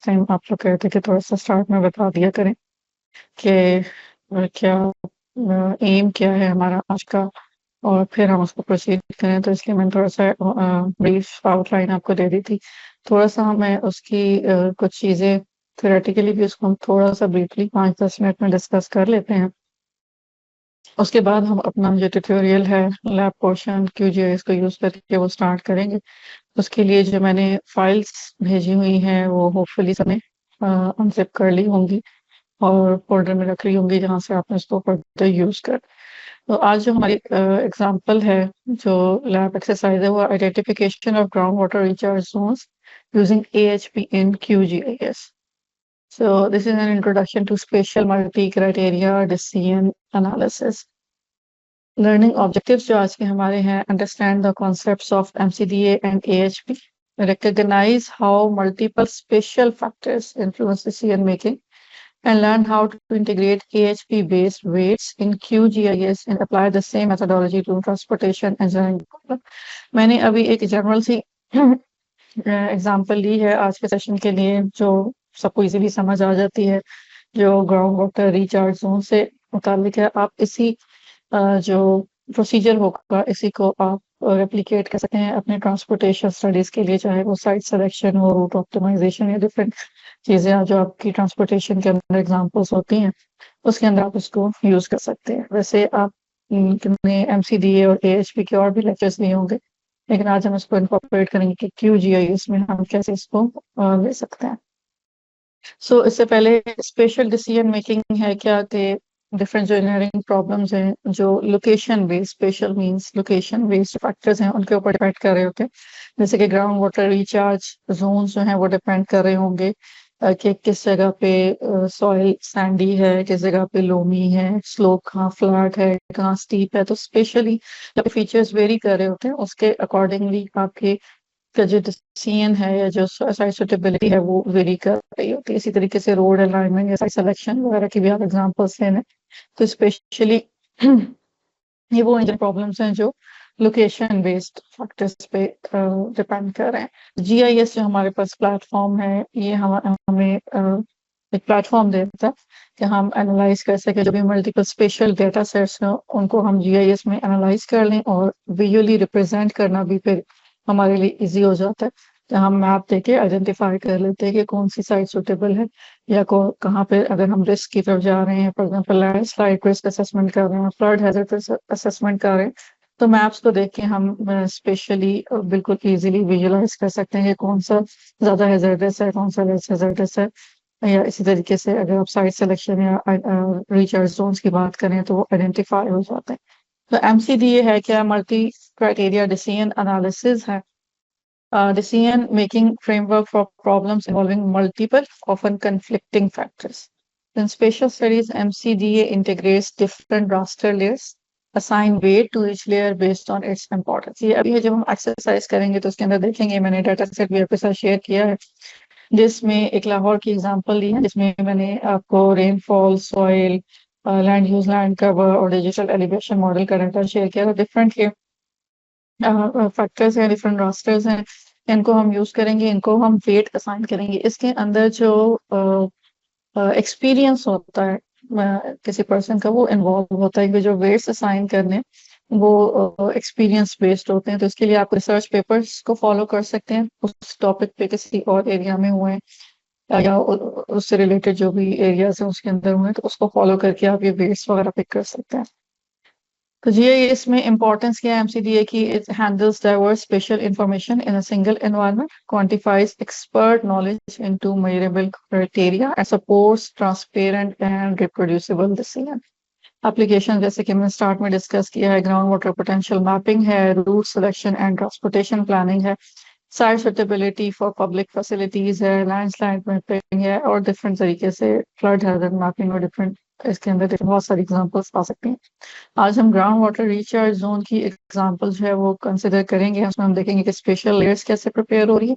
Time आप लोग कहे थे कि थोड़ा-सा स्टार्ट में बता दिया करें कि क्या एम क्या है हमारा आज का और फिर हम उसको प्रोसीड करें, तो इसलिए मैंने थोड़ा-सा ब्रीफ आउटलाइन आपको दे दी थी। थोड़ा-सा मैं उसकी कुछ चीज़ें थ्योरेटिकली भी उसको हम थोड़ा-सा ब्रीफली 5-10 मिनट में डिस्कस कर लेते हैं। उसके बाद हम अपना जो ट्यूटोरियल है लैब पोर्शन QGIS को यूज़ करके वो स्टार्ट करेंगे। उसके लिए जो मैंने फाइल्स भेजी हुई हैं वो होपफुली सबने अनज़िप कर ली होंगी और फ़ोल्डर में रख ली होंगी जहाँ से आपने इसको फर्दर यूज़ कर। तो आज जो हमारी एग्ज़ाम्पल है, जो लैब एक्सरसाइज़ है, वो identification of ground water recharge zones using AHP in QGIS। So this is an introduction to spatial multi-criteria decision analysis. Learning objectives जो आज के हमारे हैं, understand the concepts of MCDA and AHP, recognize how multiple spatial factors influence decision making, and learn how to integrate AHP based weights in QGIS and apply the same methodology to transportation engineering. मैंने अभी एक general सी example ली है आज के session के लिए जो सबको इजीली समझ आ जाती है, जो ग्राउंड वाटर रिचार्ज जोन से मुताबिक है। आप इसी जो प्रोसीजर होगा इसी को आप रेप्लिकेट कर सकते हैं अपने ट्रांसपोर्टेशन स्टडीज के लिए, चाहे वो साइट सिलेक्शन हो, रूट ऑप्टिमाइजेशन या डिफरेंट चीजें जो आपकी ट्रांसपोर्टेशन के अंदर एग्जांपल्स होती हैं, उसके अंदर आप इसको यूज कर सकते हैं। वैसे आप MCDA और AHP के और भी लेक्चर्स लिए होंगे, लेकिन आज हम इसको इनकॉर्पोरेट करेंगे कि QGIS में हम कैसे इसको ले सकते हैं। सो इससे पहले स्पेशल डिसीजन मेकिंग है क्या कि डिफरेंट जो इंजीनियरिंग प्रॉब्लम्स हैं जो location based, special means location based factors हैं उनके ऊपर डिपेंड कर रहे होते हैं। जैसे कि ग्राउंड वाटर रिचार्ज जोन्स जो हैं वो डिपेंड कर रहे होंगे कि किस जगह पे सॉइल सैंडी है, किस जगह पे लोमी है, स्लोप कहाँ फ्लैट है, कहाँ स्टीप है। तो स्पेशली जब फीचर्स वेरी कर रहे होते हैं उसके अकॉर्डिंगली आपके का जो डिसीजन है या जो साइट सुटेबिलिटी है वो वेरी कर रही होती है। इसी तरीके से रोड अलाइनमेंट या साइट सिलेक्शन वगैरह की भी आप एग्जांपल्स लेना, तो स्पेशली ये वो इंजन प्रॉब्लम्स हैं जो लोकेशन बेस्ड फैक्टर्स पे डिपेंड कर रहे हैं। GIS जो हमारे पास प्लेटफॉर्म है, ये हमें एक प्लेटफॉर्म देता है कि हम एनालाइज कर सके जो भी मल्टीपल स्पेशल डेटा सेट्स हैं उनको हम GIS में एनालाइज कर लें और विजुअली रिप्रेजेंट करना भी फिर हमारे लिए इजी हो जाता है। जहाँ हम मैप देके आइडेंटिफाई कर लेते हैं कि कौन सी साइट सुटेबल है या कहाँ पे अगर हम रिस्क की तरफ जा रहे हैं, for example landslide risk assessment कर रहे हैं, फ्लड हैजर्ड असेसमेंट कर रहे हैं, तो मैप्स को देख के हम स्पेशली बिल्कुल इजीली विजुअलाइज कर सकते हैं कि कौन सा ज्यादा हैजर्डस है, कौन सा लेस हैजर्डस है। या इसी तरीके से अगर आप साइट सिलेक्शन या रिचार्ज जोन्स की बात करें तो वो आइडेंटिफाई हो जाते हैं। तो MCDA है क्या? मल्टी क्राइटेरिया डिसीजन एनालिसिस है, decision making framework for problems involving multiple, often conflicting factors. In spatial studies, MCDA integrates different raster layers, assign weight to each layer based on its importance. ये अभी जब हम exercise करेंगे तो उसके अंदर देखेंगे, मैंने डाटा सेट भी आपके साथ शेयर किया है जिसमें एक लाहौर की एग्जांपल दी है जिसमें मैंने आपको rainfall, soil, land use, land cover और डिजिटल एलिवेशन मॉडल का डाटा शेयर किया। तो डिफरेंट फैक्टर्स हैं, डिफरेंट रास्टर्स हैं, इनको हम यूज करेंगे, इनको हम वेट असाइन करेंगे। इसके अंदर जो एक्सपीरियंस होता है किसी पर्सन का वो इन्वॉल्व होता है कि जो वेट्स असाइन करने वो एक्सपीरियंस बेस्ड होते हैं। तो इसके लिए आप रिसर्च पेपर्स को फॉलो कर सकते हैं उस टॉपिक पे किसी और एरिया में हुए हैं या उससे रिलेटेड जो भी एरियाज हैं उसके अंदर हुए हैं, तो उसको फॉलो करके आप ये वेट्स वगैरह पिक कर सकते हैं। तो ये इसमें इम्पोर्टेंस क्या है MCDA की? It handles diverse spatial information in a single environment, quantifies expert knowledge into measurable criteria and supports transparent and reproducible decision. Application जैसे कि मैंने स्टार्ट में डिस्कस किया है, ग्राउंड वाटर पोटेंशियल मैपिंग है, route selection and transportation planning है, site suitability for public facilities है, landslide mapping है और डिफरेंट तरीके से फ्लड हैजर्ड मैपिंग और डिफरेंट इसके अंदर बहुत सारी एग्जांपल्स आ सकती हैं। आज हम ग्राउंड वाटर रिचार्ज जोन की एग्जांपल जो है वो कंसिडर करेंगे। उसमें हम देखेंगे कि स्पेशल लेयर्स कैसे प्रिपेयर हो रही है,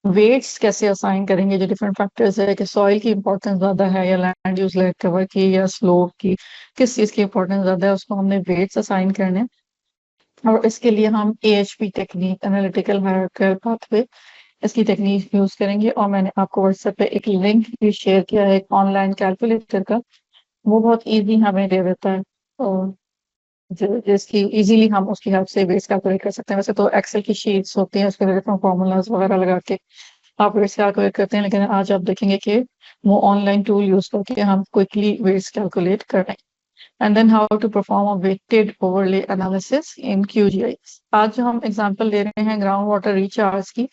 वेट्स कैसे असाइन करेंगे, जो डिफरेंट फैक्टर्स है कि सॉइल की इंपॉर्टेंस ज्यादा है या लैंड यूज लैंड कवर की या स्लोप की, किस चीज की इंपॉर्टेंस ज्यादा है, उसको हमने वेट्स असाइन करने। और इसके लिए हम AHP technique, analytical hierarchical pathway इसकी टेक्निक यूज़ करेंगे और मैंने आपको व्हाट्सएप पे एक लिंक भी शेयर किया है एक ऑनलाइन कैलकुलेटर का, वो बहुत ईज़ी हमें दे देता है और जिसकी इजीली हम उसकी हेल्प से वेट्स कैलकुलेट कर सकते हैं। वैसे तो एक्सेल की शीट्स होती हैं, उसके डिफरेंट फॉर्मूलाज वगैरह लगा के आप वेट्स कैलकुलेट करते हैं, लेकिन आज आप देखेंगे कि वो ऑनलाइन टूल यूज करके हम क्विकली वेट्स कैलकुलेट कर रहे हैं। And then how to perform a weighted overlay analysis in QGIS। आज जो हम एग्जांपल ले रहे हैं ग्राउंड वाटर रिचार्ज की,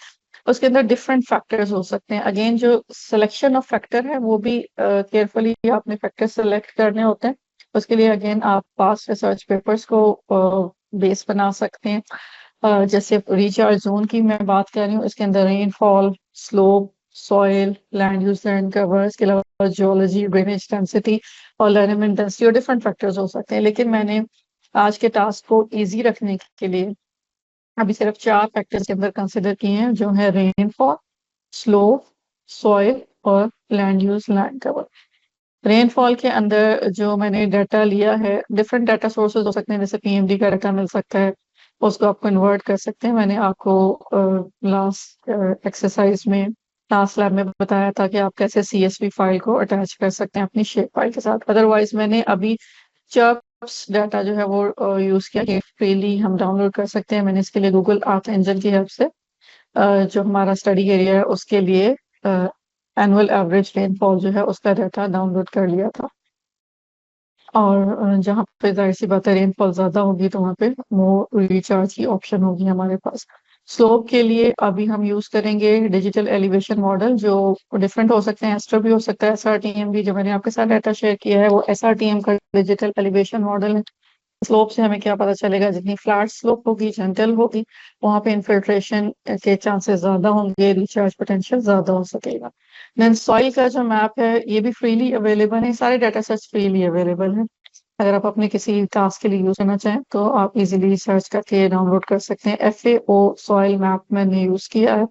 उसके अंदर डिफरेंट फैक्टर्स हो सकते हैं। अगेन जो सिलेक्शन ऑफ फैक्टर है वो भी केयरफुली आपने फैक्टर सेलेक्ट करने होते हैं। उसके लिए अगेन आप पास्ट रिसर्च पेपर्स को बेस बना सकते हैं। जैसे रिचार्ज जोन की मैं बात कर रही हूँ, इसके अंदर rainfall, slope, soil, land use, land cover, इसके अलावा जियोलॉजी, ड्रेनेज डेंसिटी और लैंड डेंसिटी और डिफरेंट फैक्टर्स हो सकते हैं। लेकिन मैंने आज के टास्क को इजी रखने के लिए अभी सिर्फ 4 फैक्टर्स के अंदर कंसिडर किए हैं, जो है रेनफॉल, स्लोप, सॉइल और land use, land cover. Rainfall के अंदर जो मैंने डाटा लिया है, डिफरेंट डाटा सोर्सेज हो सकते हैं, जैसे PMD का डाटा मिल सकता है, उसको आप कन्वर्ट कर सकते हैं। मैंने आपको लास्ट एक्सरसाइज में लास्ट लैब में बताया था कि आप कैसे CSV फाइल को अटैच कर सकते हैं अपनी शेप फाइल के साथ। अदरवाइज मैंने अभी चर्प्स डाटा जो है वो यूज किया कि फ्रीली हम डाउनलोड कर सकते हैं। मैंने इसके लिए गूगल अर्थ इंजन की हेल्प से जो हमारा स्टडी एरिया है उसके लिए एनुअल एवरेज रेनफॉल जो है उसका डाटा डाउनलोड कर लिया था। और जहाँ पे जाहिर सी बात है रेनफॉल ज्यादा होगी तो वहाँ पे मोर रिचार्ज की ऑप्शन होगी हमारे पास। स्लोप के लिए अभी हम यूज करेंगे डिजिटल एलिवेशन मॉडल, जो डिफरेंट हो सकते हैं, एस्ट्रो भी हो सकता है, SRTM भी। जो मैंने आपके साथ डाटा शेयर किया है वो SRTM का डिजिटल एलिवेशन मॉडल है। स्लोप से हमें क्या पता चलेगा, जितनी फ्लैट स्लोप होगी, जेंटल होगी, वहां पे इन्फिल्ट्रेशन के चांसेस ज्यादा होंगे, रिचार्ज पोटेंशियल ज्यादा हो सकेगा। देन सॉइल का जो मैप है ये भी फ्रीली अवेलेबल है, सारे डाटा सेट्स फ्रीली अवेलेबल है। अगर आप अपने किसी टास्क के लिए यूज करना चाहें तो आप इजीली सर्च करके डाउनलोड कर सकते हैं। FAO सॉइल मैप मैंने यूज किया है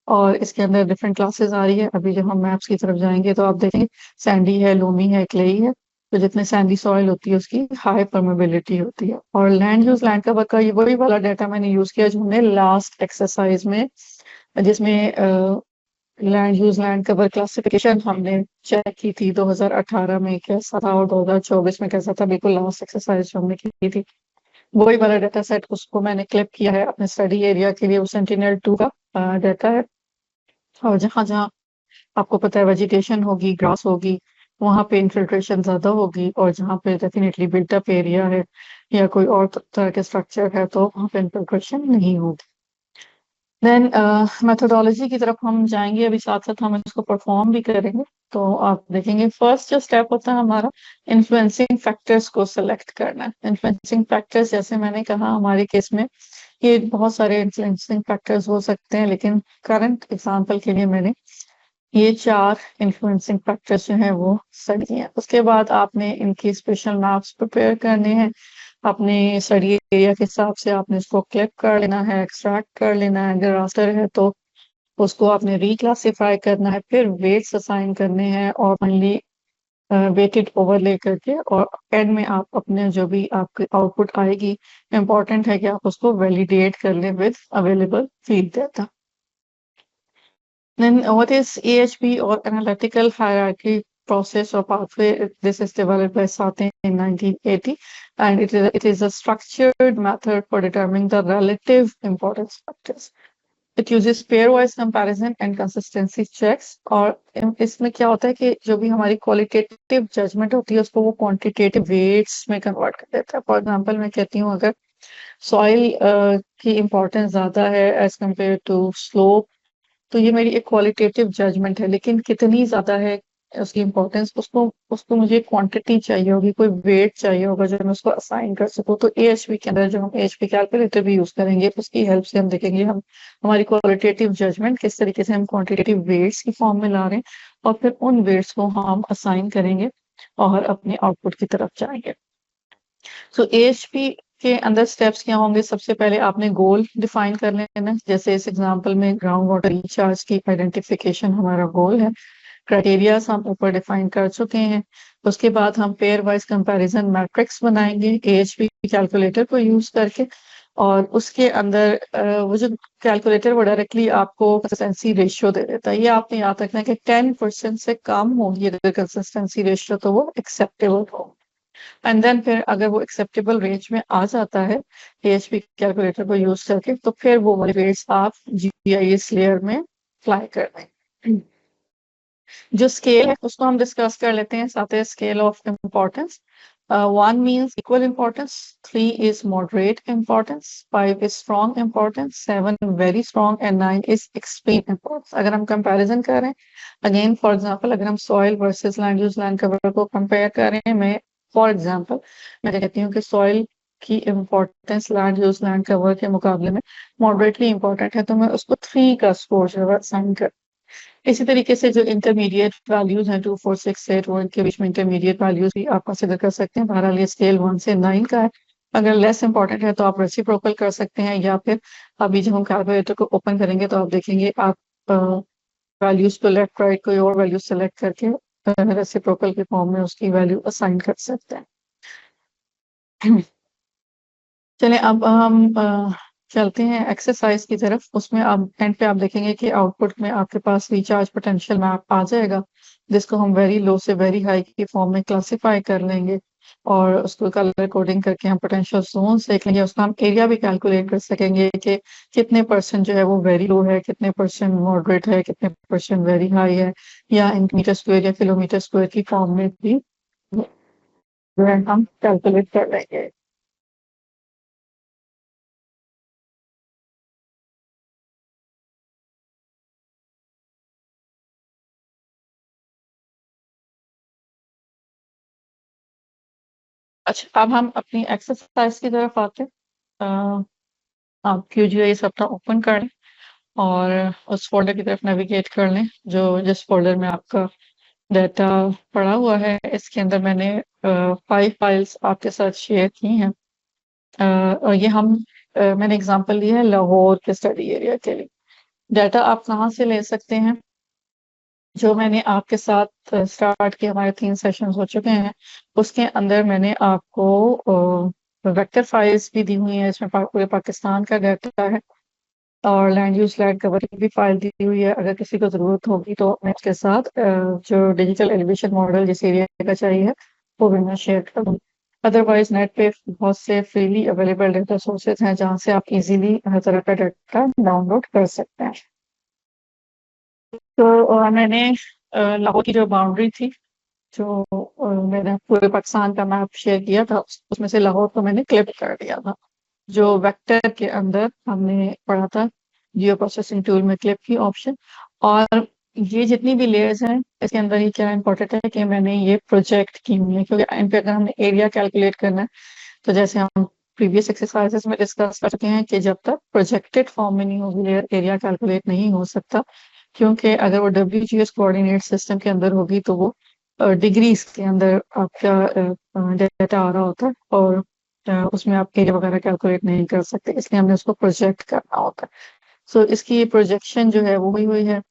और इसके अंदर डिफरेंट क्लासेस आ रही है। अभी जब हम मैप्स की तरफ जाएंगे तो आप देखेंगे सैंडी है, लोमी है, क्लेई है। तो जितने सैंडी सॉइल होती है उसकी हाई परमेबिलिटी होती है। और लैंड यूज, लैंड कवर का ये वही वाला डाटा मैंने यूज किया जो हमने लास्ट एक्सरसाइज में, जिसमें land use, land cover classification हमने चेक की थी 2018 में कैसा था और 2024 में कैसा था, बिल्कुल लास्ट एक्सरसाइज जो हमने की थी वही वाला डाटा सेट, उसको मैंने क्लिप किया है अपने स्टडी एरिया के लिए। वो सेंटिनल-2 का डाटा है। और जहाँ जहाँ आपको पता है वेजिटेशन होगी, ग्रास होगी, वहां पे इन्फिल्ट्रेशन ज्यादा होगी, और जहाँ पे डेफिनेटली बिल्ट अप एरिया है या कोई और तरह के स्ट्रक्चर है तो वहां पे इन्फिल्ट्रेशन नहीं होगी। देन मेथोडोलॉजी की तरफ हम जाएंगे, अभी साथ साथ हम इसको परफॉर्म भी करेंगे। तो आप देखेंगे फर्स्ट जो स्टेप होता है हमारा इन्फ्लुएंसिंग फैक्टर्स को सिलेक्ट करना है। इन्फ्लुएंसिंग फैक्टर्स जैसे मैंने कहा हमारे केस में ये बहुत सारे इन्फ्लुएंसिंग फैक्टर्स हो सकते हैं, लेकिन करंट एग्जांपल के लिए मैंने ये 4 इन्फ्लुएंसिंग फैक्टर्स जो हैं वो स्टडी किए हैं। उसके बाद आपने इनकी स्पेशल मैप्स प्रिपेयर करने हैं। अपने स्टडी एरिया के हिसाब से आपने इसको क्लिप कर लेना है, एक्सट्रैक्ट कर लेना है। अगर रास्टर है तो उसको आपने रिक्लासिफाई करना है, फिर वेट्स असाइन करने हैं और फाइनली वेटेड ओवरले करके, और एंड में आप अपने जो भी आपकी आउटपुट आएगी, इम्पोर्टेंट है कि आप उसको वैलिडेट कर लें with available field data. Then what is AHP or analytical hierarchy process or pathway? This is developed by Sathe in 1980, and it is a structured method for determining the relative importance factors. It uses pairwise comparison and consistency checks, और इसमें क्या होता है कि जो भी हमारी qualitative judgement होती है उसको वो क्वांटिटेटिव वेट्स में कन्वर्ट कर देता है। फॉर एग्जांपल मैं कहती हूँ अगर सॉइल की इम्पोर्टेंस ज्यादा है एज कम्पेयर टू स्लोप, तो ये मेरी एक क्वालिटेटिव जजमेंट है, लेकिन कितनी ज्यादा है उसकी इम्पोर्टेंस, उसको उसको मुझे क्वांटिटी चाहिए होगी, कोई वेट चाहिए होगा जो मैं उसको असाइन कर सकूं। तो AHP के अंदर जो हम AHP कैलकुलेटर भी यूज करेंगे उसकी हेल्प से हम देखेंगे हम हमारी क्वालिटेटिव जजमेंट किस तरीके से हम क्वांटिटेटिव वेट्स की फॉर्म में ला रहे हैं, और फिर उन वेट्स को हम असाइन करेंगे और अपने आउटपुट की तरफ जाएंगे। सो AHP के अंदर स्टेप्स क्या होंगे, सबसे पहले आपने गोल डिफाइन कर लेना। जैसे इस एग्जांपल में ग्राउंड वाटर रिचार्ज की आइडेंटिफिकेशन हमारा गोल है। क्राइटेरिया हम ऊपर डिफाइन कर चुके हैं। उसके बाद हम पेयर वाइज कंपैरिजन मैट्रिक्स बनाएंगे AHP कैलकुलेटर को यूज करके, और उसके अंदर वो जो कैलकुलेटर वो डायरेक्टली आपको कंसिस्टेंसी रेशियो दे देता है। ये आपने याद रखना है कि 10% से कम होगी अगर कंसिस्टेंसी रेशियो तो वो एक्सेप्टेबल हो। एंड देन फिर अगर वो एक्सेप्टेबल रेंज में आ जाता है एएचपी कैलकुलेटर को यूज करके, तो फिर वो वाले रेट्स आप जीआईएस लेयर में अप्लाई कर दें। जो स्केल है उसको हम डिस्कस कर लेते हैं। साथ है scale of importance. 1 means equal importance, 3 is moderate importance, 5 is strong importance, 7 very strong and 9 is extreme importance। अगर हम कंपैरिजन कर रहे हैं, अगेन फॉर एग्जांपल अगर हम soil versus land use land cover को कंपेयर कर रहे हैं, मैं फॉर एग्जांपल मैं कहती हूँ कि सॉइल की importance land use land cover के मुकाबले में मॉडरेटली इंपॉर्टेंट है, तो मैं उसको 3 का स्कोर जो है असाइन कर। इसी तरीके से जो इंटरमीडिएट वैल्यूज हैं 2, 4, 6, 8, वो इनके बीच में इंटरमीडिएट वैल्यूज भी आप कंसिडर कर सकते हैं। बहरहाल ये स्केल 1 से 9 का है। अगर लेस इंपॉर्टेंट है तो आप रेसिप्रोकल कर सकते हैं, या फिर अभी जब हम कैलकुलेटर को ओपन करेंगे तो आप देखेंगे आप वैल्यूज को लेफ्ट राइट कोई और वैल्यू सेलेक्ट करके रेसिप्रोकल के फॉर्म में उसकी वैल्यू असाइन कर सकते हैं। चलें अब हम चलते हैं एक्सरसाइज की तरफ। उसमें आप एंड पे आप देखेंगे कि आउटपुट में आपके पास रिचार्ज पोटेंशियल मैप आ जाएगा, जिसको हम वेरी लो से वेरी हाई की फॉर्म में क्लासिफाई कर लेंगे और उसको कलर कोडिंग करके हम पोटेंशियल जोन देख लेंगे। उसका हम एरिया भी कैलकुलेट कर सकेंगे कि कितने परसेंट जो है वो वेरी लो है, कितने परसेंट मॉडरेट है, कितने परसेंट वेरी हाई है, या इन मीटर स्क्वायर या किलोमीटर स्क्वायर की फॉर्म में भी जो है हम कैलकुलेट कर लेंगे। अच्छा, अब हम अपनी एक्सरसाइज की तरफ आते हैं। आप QGIS अपना ओपन कर लें और उस फोल्डर की तरफ नेविगेट कर लें जो जिस फोल्डर में आपका डाटा पड़ा हुआ है। इसके अंदर मैंने 5 फाइल्स आपके साथ शेयर की हैं। और ये मैंने एग्जांपल लिया है लाहौर के स्टडी एरिया के लिए। डाटा आप कहाँ से ले सकते हैं? जो मैंने आपके साथ स्टार्ट किया, हमारे 3 सेशंस हो चुके हैं, उसके अंदर मैंने आपको वेक्टर फाइल्स भी दी हुई हैं। इसमें पूरे पाकिस्तान का डाटा है और लैंड यूज लैंड कवर की भी फाइल दी हुई है। अगर किसी को ज़रूरत होगी तो मैं इसके साथ जो डिजिटल एलिवेशन मॉडल जिस एरिया का चाहिए वो भी मैं शेयर कर दूँ। अदरवाइज नेट पे बहुत से फ्रीली अवेलेबल डाटा सोर्सेज हैं जहाँ से आप इजीली हर तरह का डाटा डाउनलोड कर सकते हैं। तो मैंने लाहौर की जो बाउंड्री थी, जो मैंने पूरे पाकिस्तान का मैप शेयर किया था, उसमें से लाहौर को मैंने क्लिप कर दिया था। जो वेक्टर के अंदर हमने पढ़ा था जियो प्रोसेसिंग टूल में क्लिप की ऑप्शन। और ये जितनी भी लेयर्स हैं इसके अंदर ही क्या इंपॉर्टेंट है कि मैंने ये प्रोजेक्ट की हुई है, क्योंकि इन पे अगर हमने एरिया कैलकुलेट करना है तो जैसे हम प्रीवियस एक्सरसाइजेस में डिस्कस कर चुके हैं कि जब तक प्रोजेक्टेड फॉर्म में नहीं होगी लेयर एरिया कैलकुलेट नहीं हो सकता, क्योंकि अगर वो WGS कोऑर्डिनेट सिस्टम के अंदर होगी तो वो डिग्रीज के अंदर आपका डाटा आ रहा होता है और उसमें आप एरिया वगैरह कैलकुलेट नहीं कर सकते, इसलिए हमने उसको प्रोजेक्ट करना होता है। सो इसकी प्रोजेक्शन जो है वो हुई है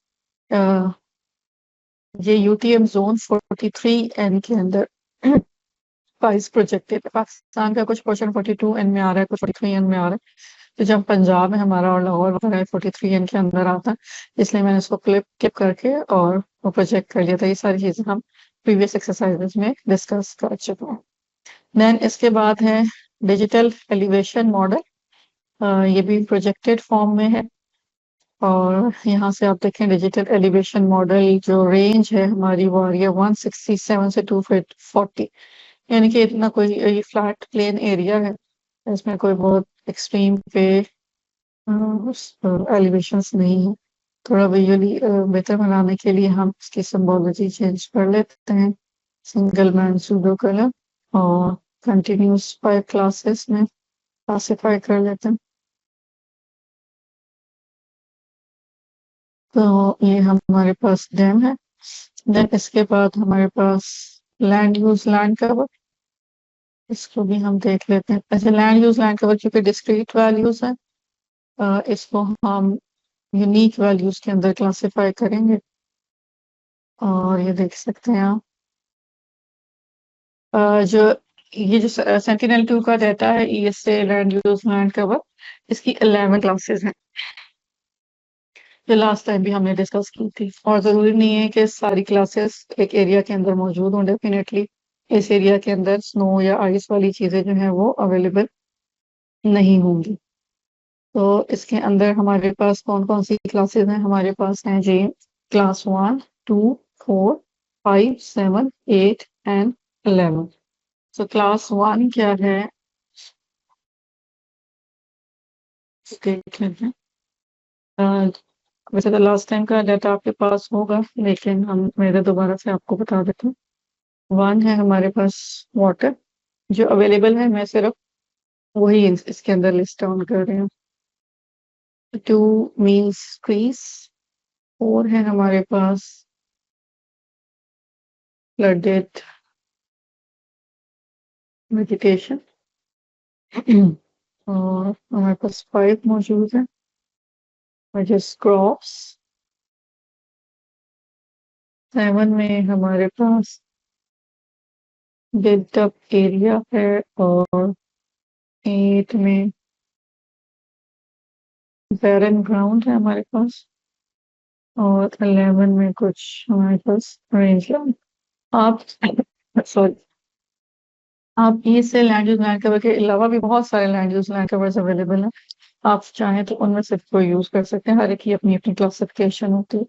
ये UTM जोन 43N के अंदर फाइल्स प्रोजेक्टेड है। पाकिस्तान का कुछ पोर्शन 42N में आ रहा है, कुछ 43N में आ रहा है। तो जब पंजाब में हमारा और लाहौर वगैरह 43N के अंदर आता है, इसलिए मैंने इसको क्लिप क्लिप करके और वो प्रोजेक्ट कर लिया था। ये सारी चीजें हम प्रीवियस एक्सरसाइजेस में डिस्कस कर चुके हैं। देन इसके बाद है डिजिटल एलिवेशन मॉडल। ये भी प्रोजेक्टेड फॉर्म में है और यहाँ से आप देखें डिजिटल एलिवेशन मॉडल जो रेंज है हमारी वो आ रही है 167 से 240, यानी कि इतना कोई ये फ्लैट प्लेन एरिया है, इसमें कोई बहुत एक्सट्रीम पे एलिवेशंस नहीं है। थोड़ा विजुअली बेहतर बनाने के लिए हम इसकी सिंबोलॉजी चेंज कर लेते हैं। सिंगल मैन सूडो कलर और कंटिन्यूस 5 क्लासेस में क्लासिफाई कर लेते हैं। तो ये हमारे पास डैम है। देन इसके बाद हमारे पास लैंड यूज लैंड कवर, इसको भी हम देख लेते हैं। ऐसे लैंड यूज लैंड कवर क्योंकि डिस्क्रीट वैल्यूज है, इसको हम यूनिक वैल्यूज के अंदर क्लासिफाई करेंगे और ये देख सकते हैं आप जो ये जो सेंटिनल 2 का डाटा है ESA land use land cover, इसकी 11 क्लासेस हैं, जो लास्ट टाइम भी हमने डिस्कस की थी। और ज़रूरी नहीं है कि सारी क्लासेस एक एरिया के अंदर मौजूद हों, डेफिनेटली इस एरिया के अंदर स्नो या आइस वाली चीज़ें जो हैं वो अवेलेबल नहीं होंगी। तो इसके अंदर हमारे पास कौन कौन सी क्लासेस हैं? हमारे पास हैं जी क्लास 1, 2, 4, 5, 7, 8 एंड 11। सो क्लास 1 क्या है, देख लेते हैं। अ, वैसे तो लास्ट टाइम का डाटा आपके पास होगा, लेकिन हम मेरे दोबारा से आपको बता देते हैं। 1 है हमारे पास वाटर, जो अवेलेबल है, मैं सिर्फ वही इसके अंदर लिस्ट डाउन कर रही हूँ। 2 मीन्स ट्रीज। 4 है हमारे पास फ्लडेड वेजिटेशन। और हमारे पास 5 मौजूद है, which is क्रॉप्स। 7 में हमारे पास बिल्ट अप एरिया है, और 8 में बैरन ग्राउंड है हमारे पास, और 11 में कुछ हमारे पास रेंज लैंड। आप सॉरी, आप इससे लैंड यूज लैंड कवर के अलावा भी बहुत सारे land use land covers available हैं। आप चाहें तो उनमें से कोई यूज कर सकते हैं, हर एक की अपनी अपनी क्लासिफिकेशन होती है।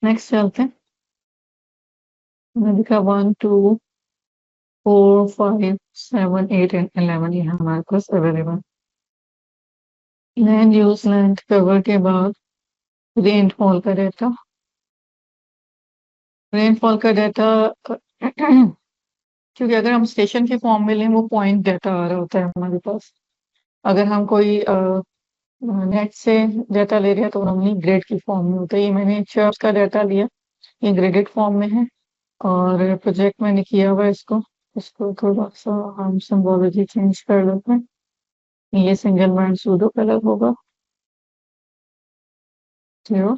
नेक्स्ट चलते हैं। मैंने लिखा 1, 2, 4, 5, 7, 8 एंड 11 ये हमारे पास available. Land use land cover के बाद रेनफॉल का डाटा। रेनफॉल का डाटा क्योंकि अगर हम स्टेशन के फॉर्म में लें, वो पॉइंट डाटा आ रहा होता है हमारे पास। अगर हम कोई नेट से डाटा ले रहे हैं तो नॉर्मली ग्रेड की फॉर्म में होता है। ये मैंने चर्च का डाटा लिया, ये ग्रेडेड फॉर्म में है, और प्रोजेक्ट मैंने किया हुआ है इसको। इसको थोड़ा सा हम सिंबोलॉजी चेंज कर लेते हैं। ये सिंगल बैंड सूडो कलर होगा 0।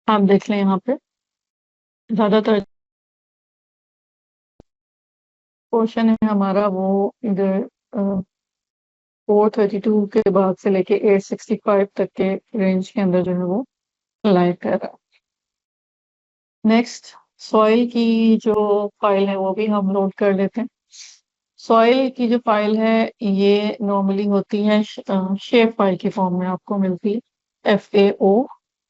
आप देख लें यहाँ पे ज्यादातर पोर्शन है हमारा वो इधर 432 के बाद से लेके 865 तक के रेंज के अंदर जो है वो लाई कर रहा है। नेक्स्ट, सॉइल की जो फाइल है वो भी हम लोड कर लेते हैं। सॉइल की जो फाइल है ये नॉर्मली होती है शेप फाइल की फॉर्म में आपको मिलती है। FAO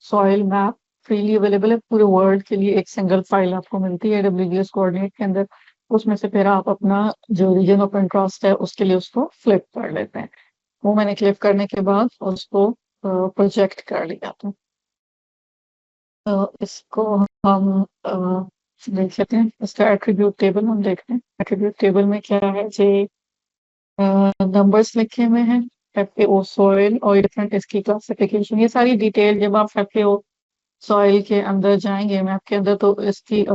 soil map freely available है पूरे वर्ल्ड के लिए। एक सिंगल फाइल आपको मिलती है WGS कोऑर्डिनेट के अंदर। उसमें से फिर आप अपना जो रीजन ऑफ इंटरेस्ट है उसके लिए उसको फ्लिप कर लेते हैं। वो मैंने क्लिक करने के बाद उसको प्रोजेक्ट कर लिया था। तो इसको हम देख लेते हैं। इसका एट्रीब्यूट टेबल हम देखते हैं। एट्रीब्यूट टेबल में क्या है जी, नंबर्स लिखे हुए हैं, FAO सॉइल और डिफरेंट इसकी क्लासिफिकेशन। ये सारी डिटेल जब आप FAO सॉइल के अंदर जाएंगे मैप के अंदर, तो इसकी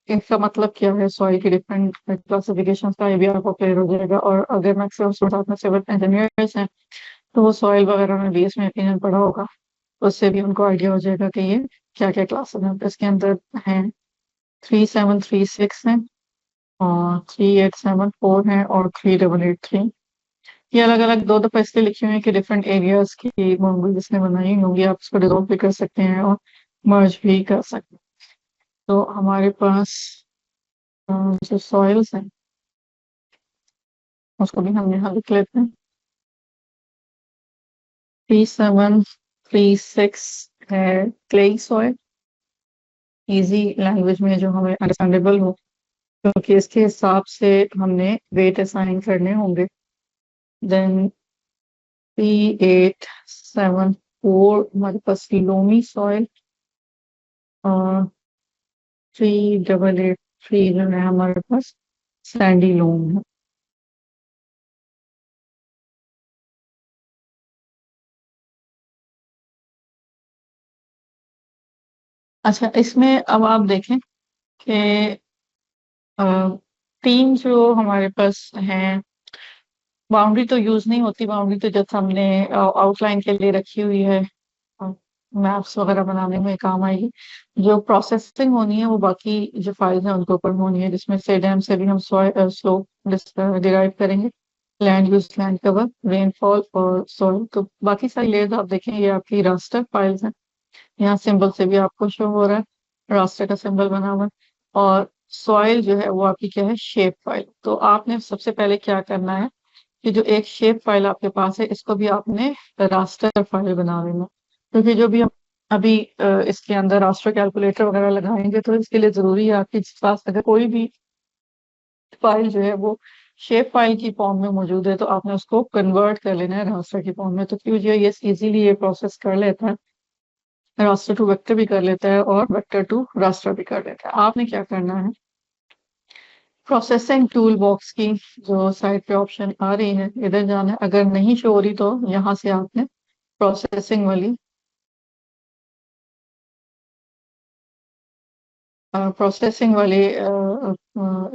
इसका मतलब क्या है, सॉइल की डिफरेंट क्लासिफिकेशन का ये भी आपको क्लियर हो जाएगा। और अगर मैक्सिमम साथ में सिविल इंजीनियर्स हैं तो वो सॉइल वगैरह में भी इसमें ओपिनियन पढ़ा होगा, उससे भी उनको आइडिया हो जाएगा कि ये क्या क्या क्लासेस हैं। तो इसके अंदर हैं 3736 है, और 3874 है, और 3883। ये अलग अलग दो दफा इसलिए लिखी हुई है कि डिफरेंट एरियाज की बाउंड्री जिसने बनाई होंगी, आप इसको डिजोल्व भी कर सकते हैं और मर्ज भी कर सकते हैं। तो हमारे पास जो सॉइल्स हैं उसको भी हम यहाँ लिख लेते हैं। 3736 है क्ले सॉइल, इजी लैंग्वेज में जो हमें अंडरस्टैंडेबल हो, क्योंकि इसके हिसाब से हमने वेट असाइन करने होंगे। देन 3874 हमारे पास लोमी सॉइल, और 3883 जो है हमारे पास सैंडी लोम है। अच्छा, इसमें अब आप देखें कि अ, 3 जो हमारे पास हैं, बाउंड्री तो यूज़ नहीं होती, बाउंड्री तो जस्ट हमने आउटलाइन के लिए रखी हुई है। मैप्स वगैरह बनाने में काम आएगी। जो प्रोसेसिंग होनी है वो बाकी जो फाइल्स हैं उनके ऊपर होनी है, जिसमें सेडम से भी हम स्लोप डिराइव करेंगे, land use, land cover, rainfall और सॉइल। तो बाकी सारी लेयर्स आप देखें, ये आपकी रास्टर फाइल्स हैं। यहाँ सिंबल से भी आपको शो हो रहा है, रास्टर का सिंबल बना हुआ है। और सॉइल जो है वो आपकी क्या है, शेप फाइल। तो आपने सबसे पहले क्या करना है कि जो एक शेप फाइल आपके पास है, इसको भी आपने रास्टर फाइल बना लेना। क्योंकि जो भी हम अभी इसके अंदर रास्टर कैलकुलेटर वगैरह लगाएंगे, तो इसके लिए जरूरी है आपके पास अगर कोई भी फाइल जो है वो शेप फाइल की फॉर्म में मौजूद है, तो आपने उसको कन्वर्ट कर लेना है रास्टर की फॉर्म में। तो क्यों जो ये इजीली ये प्रोसेस कर लेता है, रास्टर टू वेक्टर भी कर लेता है और वेक्टर टू रास्टर भी कर लेता है। आपने क्या करना है, प्रोसेसिंग टूल बॉक्स की जो साइड पे ऑप्शन आ रही है, इधर जाना है। अगर नहीं शो हो रही तो यहाँ से आपने प्रोसेसिंग वाली प्रोसेसिंग वाले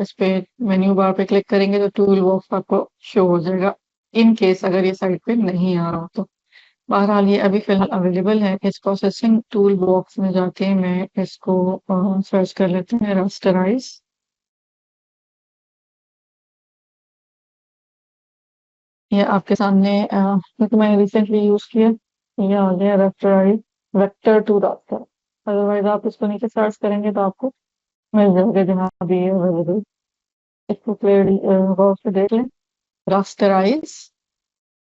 इस पे मेन्यू बार पे क्लिक करेंगे तो टूल बॉक्स आपको शो हो जाएगा, इन केस अगर ये साइड पे नहीं आ रहा हो तो। बहरहाल ये अभी फिलहाल अवेलेबल है। इस प्रोसेसिंग टूल बॉक्स में जाके मैं इसको सर्च कर लेते हैं, रास्टराइज। ये आपके सामने क्योंकि मैंने रिसेंटली यूज किया, ये आ गया rasterize vector to raster. Otherwise आप इसको नीचे सर्च करेंगे तो आपको मिल जाएगा जहाँ भी अवेलेबल। इसको क्लियरली गौर से देख लें, रास्टराइज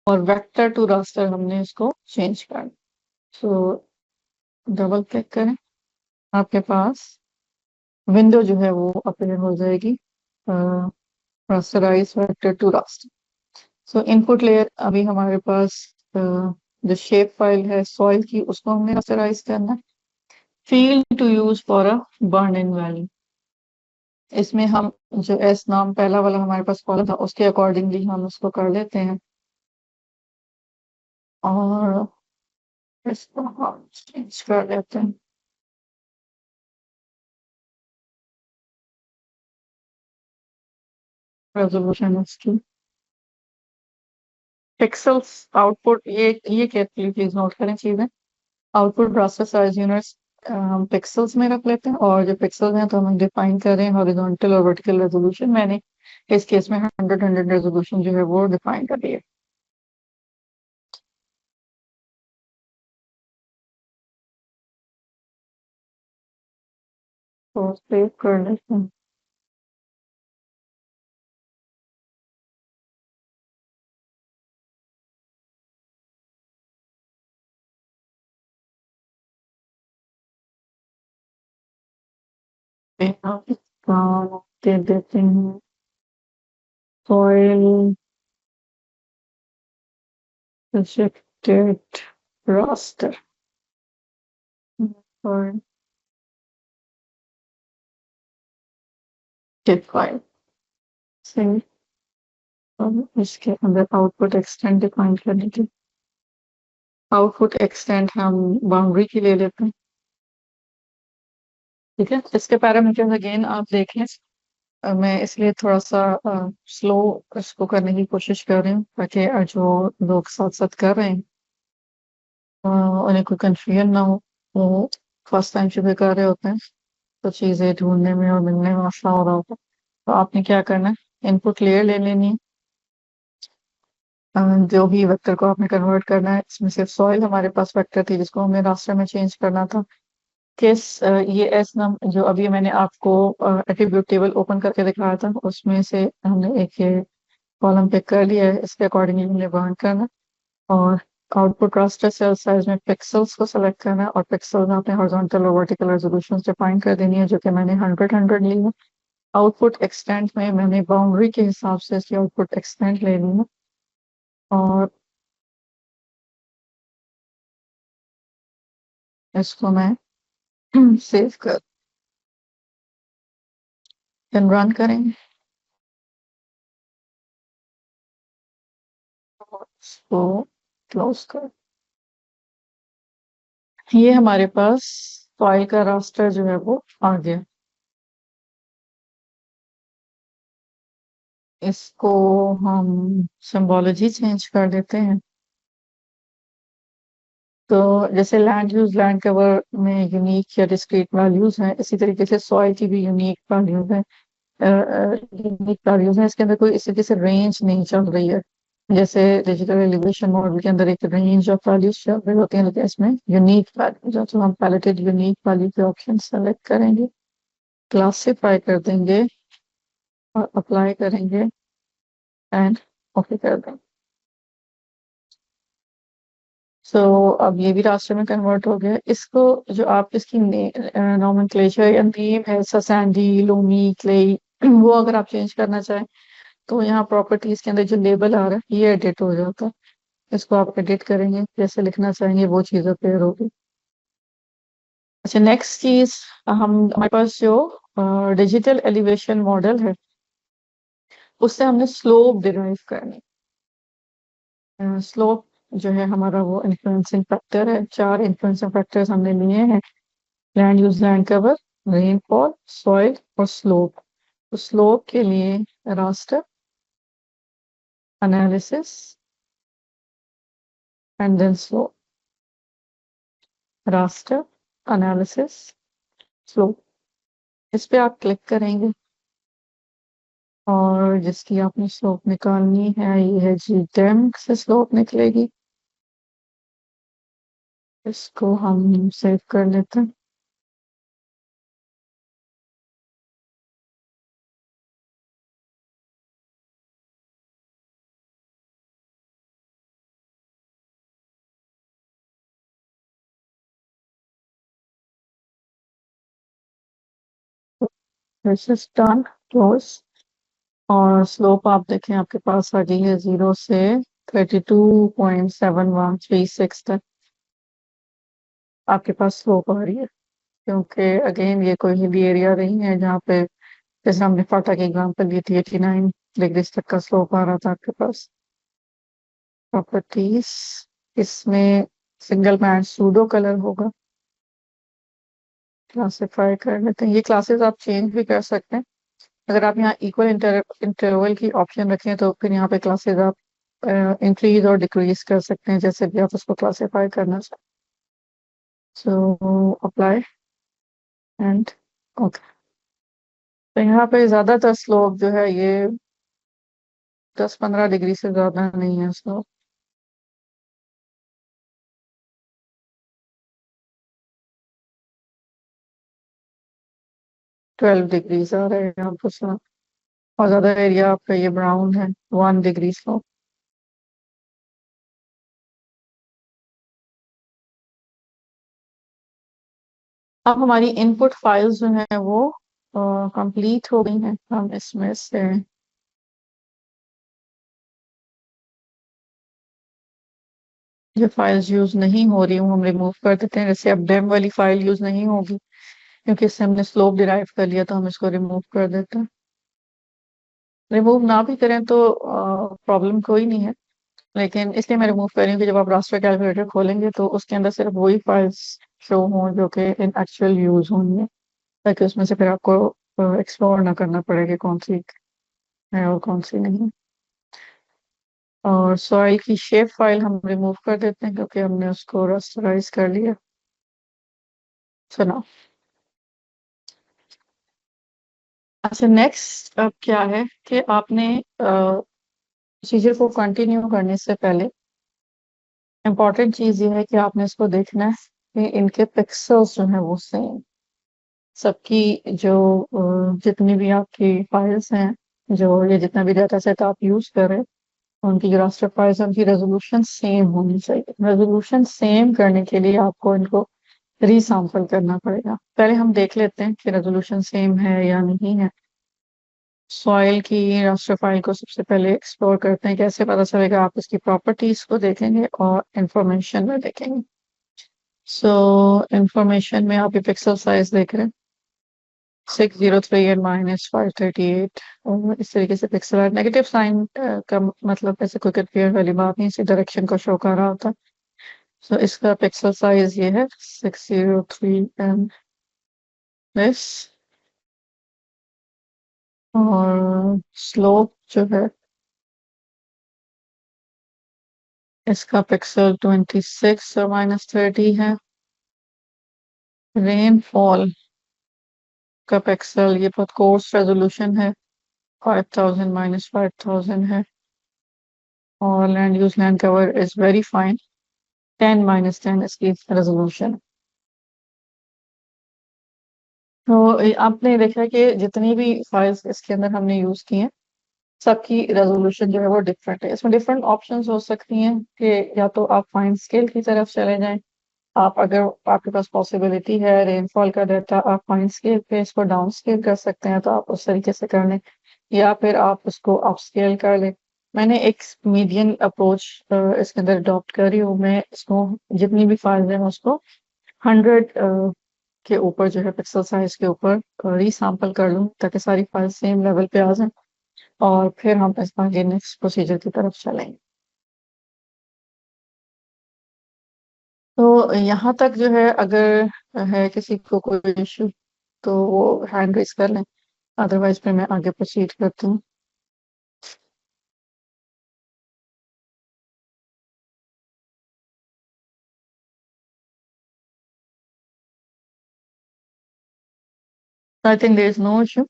और वेक्टर टू रास्टर हमने इसको चेंज करना। सो डबल क्लिक करें, आपके पास विंडो जो है वो अपीयर हो जाएगी, rasterize vector to raster. So input layer अभी हमारे पास जो शेप फाइल है सॉइल की, उसको हमने रास्टराइज करना है। Field to use for a burn in value, इसमें हम जो एस नाम पहला वाला हमारे पास कॉलम था उसके अकॉर्डिंगली हम उसको कर लेते हैं। और इसको हम चेंज कर लेते हैं, रेजोल्यूशन इसकी, पिक्सल्स आउटपुट, ये केयरफुली प्लीज नोट करें चीजें। आउटपुट रास्टर साइज यूनिट्स हम पिक्सल्स में रख लेते हैं, और जो पिक्सल्स हैं तो हम डिफाइन कर रहे हैं हॉरिजॉन्टल और वर्टिकल रेजोल्यूशन। मैंने इस केस में 100 रेजोल्यूशन जो है वो डिफाइन कर दिया। तो सेव कर लेते हैं। आप इसका दे देते हैं सॉइल प्रोजेक्टेड रास्टर और डिफाइन से, और इसके अंदर आउटपुट एक्सटेंड डिफाइन करने के, आउटपुट एक्सटेंड हम बाउंड्री की ले लेते हैं। ठीक है, इसके पैरामीटर्स अगेन आप देखें। मैं इसलिए थोड़ा सा स्लो इसको करने की कोशिश कर रही हूँ, ताकि जो लोग साथ साथ कर रहे हैं उन्हें कोई कंफ्यूजन ना हो। वो फर्स्ट टाइम शुरू कर रहे होते हैं, तो चीज़ें ढूंढने में और मिलने में मसला हो रहा होता है। तो आपने क्या करना है, इनपुट लेयर ले लेनी है। जो भी वेक्टर को आपने कन्वर्ट करना है, इसमें सिर्फ सॉइल हमारे पास वेक्टर थी जिसको हमें रास्टर में चेंज करना था। ये एस नम जो अभी मैंने आपको एट्रीब्यूट टेबल ओपन करके दिखाया था, उसमें से हमने एक ये कॉलम पिक कर लिया है, इसके अकॉर्डिंगली हमने बर्न करना। और आउटपुट रास्टर सेल साइज में पिक्सल्स को सेलेक्ट करना है, और पिक्सल्स आपने हॉरिजॉन्टल और वर्टिकल रेजोल्यूशन डिफाइन कर देनी है, जो कि मैंने 100 ली है। आउटपुट एक्सटेंड में मैंने बाउंड्री के हिसाब से इसकी आउटपुट एक्सटेंड ले ली है। और इसको मैं सेव कर रन करेंगे, और इसको क्लोज कर। ये हमारे पास सॉइल का रास्टर जो है वो आ गया। इसको हम सिंबोलॉजी चेंज कर देते हैं। तो जैसे लैंड यूज लैंड कवर में यूनिक या डिस्क्रीट वैल्यूज हैं, इसी तरीके से सॉइल की भी यूनिक वैल्यूज हैं। यूनिक वैल्यूज हैं, इसके अंदर कोई इस तरीके से रेंज नहीं चल रही है। जैसे डिजिटल एलिवेशन मॉडल के अंदर एक रेंज ऑफ वैल्यूज चल रही होती है, लेकिन इसमें यूनिक वैल्यूज है। तो हम पैलेटेड यूनिक वैल्यू के ऑप्शन सेलेक्ट करेंगे, क्लासिफाई कर देंगे और अप्लाई करेंगे एंड ओके कर देंगे। सो अब ये भी रास्टर में कन्वर्ट हो गया। इसको जो आप इसकी नॉमेनक्लेचर या नेम है, सैंडी, लोमी, क्ले, वो अगर आप चेंज करना चाहें तो यहाँ प्रॉपर्टीज के अंदर जो लेबल आ रहा है ये एडिट हो जाता है। इसको आप एडिट करेंगे, जैसे लिखना चाहेंगे वो चीज़ अपेयर होगी। अच्छा, नेक्स्ट चीज, हम हमारे पास जो डिजिटल एलिवेशन मॉडल है उससे हमने स्लोप डिराइव करनी। स्लोप जो है हमारा वो इन्फ्लुएंसिंग फैक्टर है। चार इन्फ्लुएंसिंग फैक्टर्स हमने लिए हैं: land use land cover, rainfall, soil और स्लोप। तो स्लोप के लिए raster analysis and then slope, raster analysis slope, इस पे आप क्लिक करेंगे और जिसकी आपने स्लोप निकालनी है ये है जी डेम से स्लोप निकलेगी। इसको हम सेव कर लेते हैं। This is done, close. और स्लोप आप देखें आपके पास आ गई है 0 से 32.7136 तक आपके पास स्लोप आ रही है। क्योंकि अगेन ये कोई हिली एरिया नहीं है जहाँ पे, जैसे हमने फाटा की एग्जाम्पल ली थी, 89 डिग्री तक का स्लोप आ रहा था आपके पास। प्रॉपर्टीज, इसमें सिंगल बैंड सूडो कलर होगा। क्लासिफाई कर लेते हैं। ये क्लासेस आप चेंज भी कर सकते हैं। अगर आप यहाँ इक्वल इंटरवल की ऑप्शन रखें तो फिर यहाँ पे क्लासेस आप इंक्रीज और डिक्रीज कर सकते हैं, जैसे भी आप उसको क्लासिफाई करना चाहें। So apply and okay. तो यहाँ पे ज्यादातर स्लोप जो है ये 10-15 डिग्री से ज्यादा नहीं है स्लोप। 12 डिग्रीज आ रहे हैं आपको स्लोप, और ज्यादा एरिया आपका ये ब्राउन है, 1 डिग्री स्लोप। अब हमारी इनपुट फाइल्स जो है वो कंप्लीट हो गई हैं। हम इसमें से जो फाइल्स यूज नहीं हो रही हूँ हम रिमूव कर देते हैं। जैसे अब डेम वाली फाइल यूज नहीं होगी क्योंकि इससे हमने स्लोप डिराइव कर लिया, तो हम इसको रिमूव कर देते हैं। रिमूव ना भी करें तो प्रॉब्लम कोई नहीं है, लेकिन इसलिए मैं रिमूव कर रही हूँ कि जब आप रास्टर कैलकुलेटर खोलेंगे तो उसके अंदर सिर्फ वही फाइल्स शो हों जो कि इन एक्चुअल यूज होंगी, ताकि उसमें से फिर आपको एक्सप्लोर ना करना पड़े कि कौन सी है और कौन सी नहीं। और सॉइल की शेप फाइल हम रिमूव कर देते हैं क्योंकि हमने उसको रास्टराइज कर लिया। सुना। अच्छा, नेक्स्ट अब क्या है कि आपने प्रोसीजर को कंटिन्यू करने से पहले इम्पोर्टेंट चीज ये है कि आपने इसको देखना है कि इनके पिक्सल्स जो है वो सेम, सबकी जो जितनी भी आपकी फाइल्स हैं, जो ये जितना भी डाटा सेट आप यूज कर रहे हैं, उनकी जो रास्टर फाइल्स हैं उनकी रेजोल्यूशन सेम होनी चाहिए। रेजोल्यूशन सेम करने के लिए आपको इनको रीसैंपल करना पड़ेगा। पहले हम देख लेते हैं कि रेजोल्यूशन सेम है या नहीं है। सॉइल की रास्टर फाइल को सबसे पहले एक्सप्लोर करते हैं। कैसे पता चलेगा? आप इसकी प्रॉपर्टीज को देखेंगे और इंफॉर्मेशन में देखेंगे। सो इंफॉर्मेशन में आप ये पिक्सल साइज देख रहे हैं, 603 एंड -538, और इस तरीके से पिक्सल आर्ट नेगेटिव साइन का मतलब ऐसे कोई कंपेयर वाली बात नहीं, इसी डायरेक्शन को शो कर रहा होता है। सो इसका पिक्सल साइज ये है 603 एस, और स्लोप जो है इसका पिक्सल 26 और -30 है। रेनफॉल का पिक्सल ये बहुत कोर्स रेजोल्यूशन है, 5000 -5000 है। और land use land cover is very fine, 10 -10 इसकी रेजोल्यूशन। तो आपने देखा कि जितनी भी फाइल्स इसके अंदर हमने यूज की हैं सबकी रेजोल्यूशन जो है वो डिफरेंट है। इसमें डिफरेंट ऑप्शंस हो सकती हैं कि या तो आप फाइन स्केल की तरफ चले जाएं, आप अगर आपके पास पॉसिबिलिटी है रेनफॉल का डाटा आप फाइन स्केल पे इसको डाउन स्केल कर सकते हैं, तो आप उस तरीके से कर लें, या फिर आप उसको अप स्केल कर लें। मैंने एक मीडियन अप्रोच इसके अंदर अडॉप्ट करी हूँ। मैं इसको जितनी भी फाइल्स हैं उसको 100 के ऊपर जो है पिक्सल साइज के ऊपर रीसैंपल कर लूँ ताकि सारी फाइल सेम लेवल पे आ जाए, और फिर हम इस आगे नेक्स्ट प्रोसीजर की तरफ चलेंगे। तो यहाँ तक जो है अगर है किसी को कोई इशू तो वो हैंड रेज कर लें, अदरवाइज फिर मैं आगे प्रोसीड करती हूँ। I think there is no issue,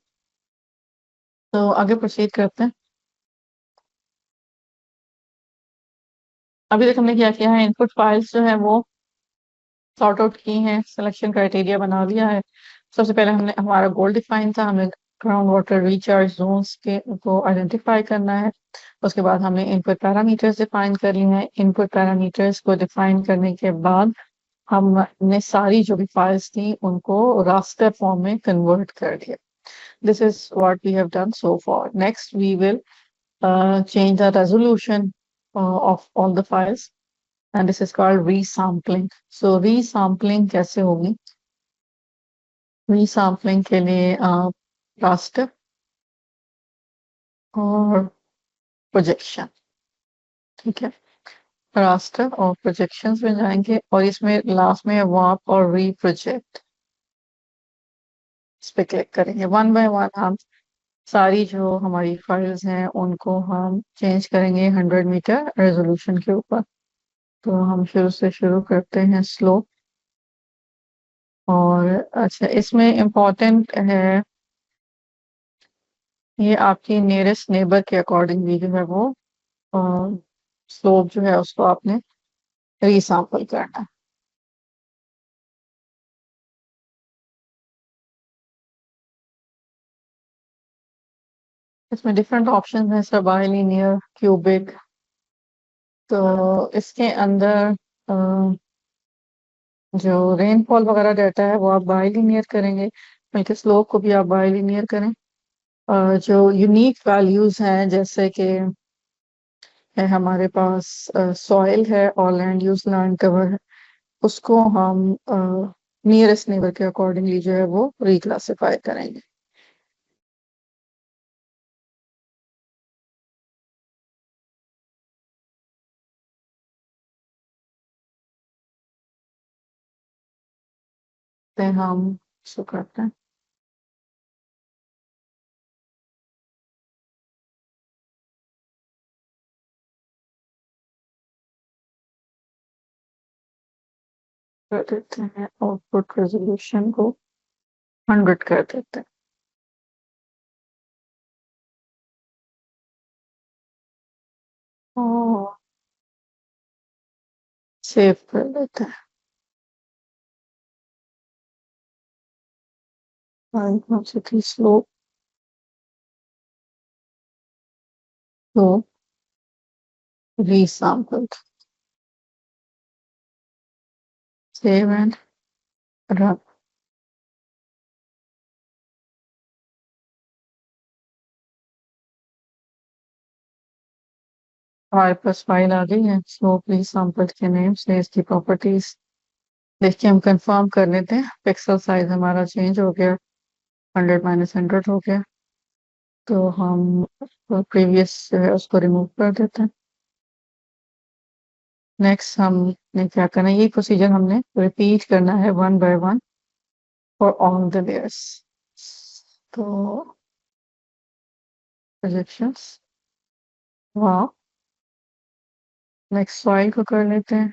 तो आगे प्रोसीड करते हैं। अभी तक हमने क्या किया है, इनपुट फाइल्स जो है वो सॉर्ट आउट की हैं, सिलेक्शन क्राइटेरिया बना लिया है। सबसे पहले हमने हमारा गोल डिफाइन था, हमें ग्राउंड वाटर रिचार्ज जोन्स के को आइडेंटिफाई करना है। उसके बाद हमने इनपुट पैरामीटर्स डिफाइन कर लिए हैं। इनपुट पैरामीटर्स को डिफाइन करने के बाद हमने सारी जो भी फाइल्स थी उनको रास्टर फॉर्म में कन्वर्ट कर दिया। This is what we have done so far. Next we will change the resolution of all the files, and this is called resampling. So resampling कैसे होगी? resampling के लिए आप raster और projection, ठीक है, raster और projections में जाएंगे और इसमें लास्ट में warp और reproject इस पे क्लिक करेंगे। वन बाय वन हम सारी जो हमारी फाइल्स हैं उनको हम चेंज करेंगे 100 मीटर रेजोल्यूशन के ऊपर। तो हम शुरू से शुरू करते हैं स्लो। और अच्छा, इसमें इम्पोर्टेंट है ये आपकी नियरेस्ट नेबर के अकॉर्डिंग भी जो है वो स्लोप जो है उसको आपने रीसैंपल करना है। इसमें डिफरेंट ऑप्शन है, सब बाइलिनियर, क्यूबिक। तो इसके अंदर अ, जो रेनफॉल वगैरह डाटा है वो आप बाइलिनियर करेंगे, बल्कि स्लोप को भी आप बाइलिनियर करें। जो यूनिक वैल्यूज हैं जैसे कि है हमारे पास सॉइल है और लैंड यूज लैंड कवर है, उसको हम नियरेस्ट नेबर के अकॉर्डिंगली जो है वो रिक्लासिफाई करेंगे। तो हम इसको करते हैं, कर देते हैं आउटपुट रेजोल्यूशन को 100 कर देते हैं। और सेव कर देते हैं। और एकदम से थी स्लो, तो रीसैंपल, सेव एंड रन। हमारे पास फाइल आ गई है स्लो रीसैंपल के नेम से, इसकी प्रॉपर्टीज देखिए हम कंफर्म कर लेते हैं। पिक्सल साइज हमारा चेंज हो गया, 100 -100 हो गया। तो हम प्रीवियस जो है उसको रिमूव कर देते हैं। नेक्स्ट हमने क्या करना है, ये प्रोसीजर हमने रिपीट करना है 1 by 1 for all the layers. तो प्रोजेक्शंस, वाह। नेक्स्ट सॉइल को कर लेते हैं,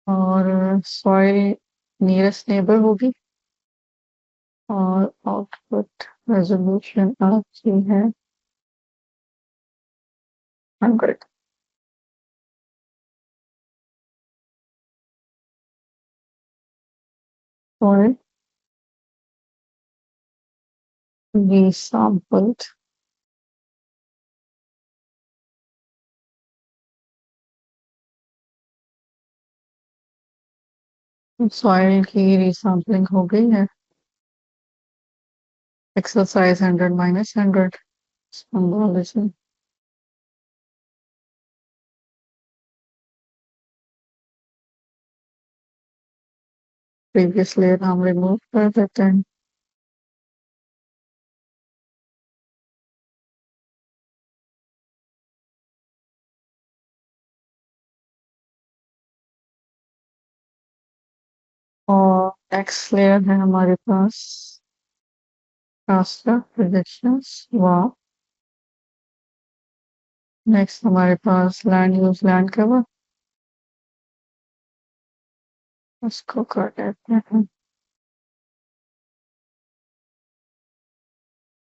और सॉइल नियरेस्ट नेबर होगी, और आउटपुट रेजोल्यूशन आपकी है 100। सॉइल resampled, सॉइल की रीसैम्पलिंग हो गई है। Exercise 100 minus 100 symbology. Previous layer हम रिमूव कर देते हैं। और नेक्स्ट लेयर है हमारे पास रास्टर प्रोजेक्शंस, वाह। नेक्स्ट हमारे पास लैंड यूज लैंड कवर, उसको कर देते हैं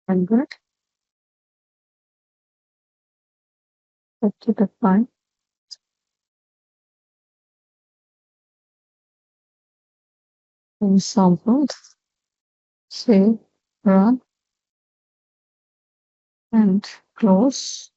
100, 50 तक पाए। Sampled, save, run and close।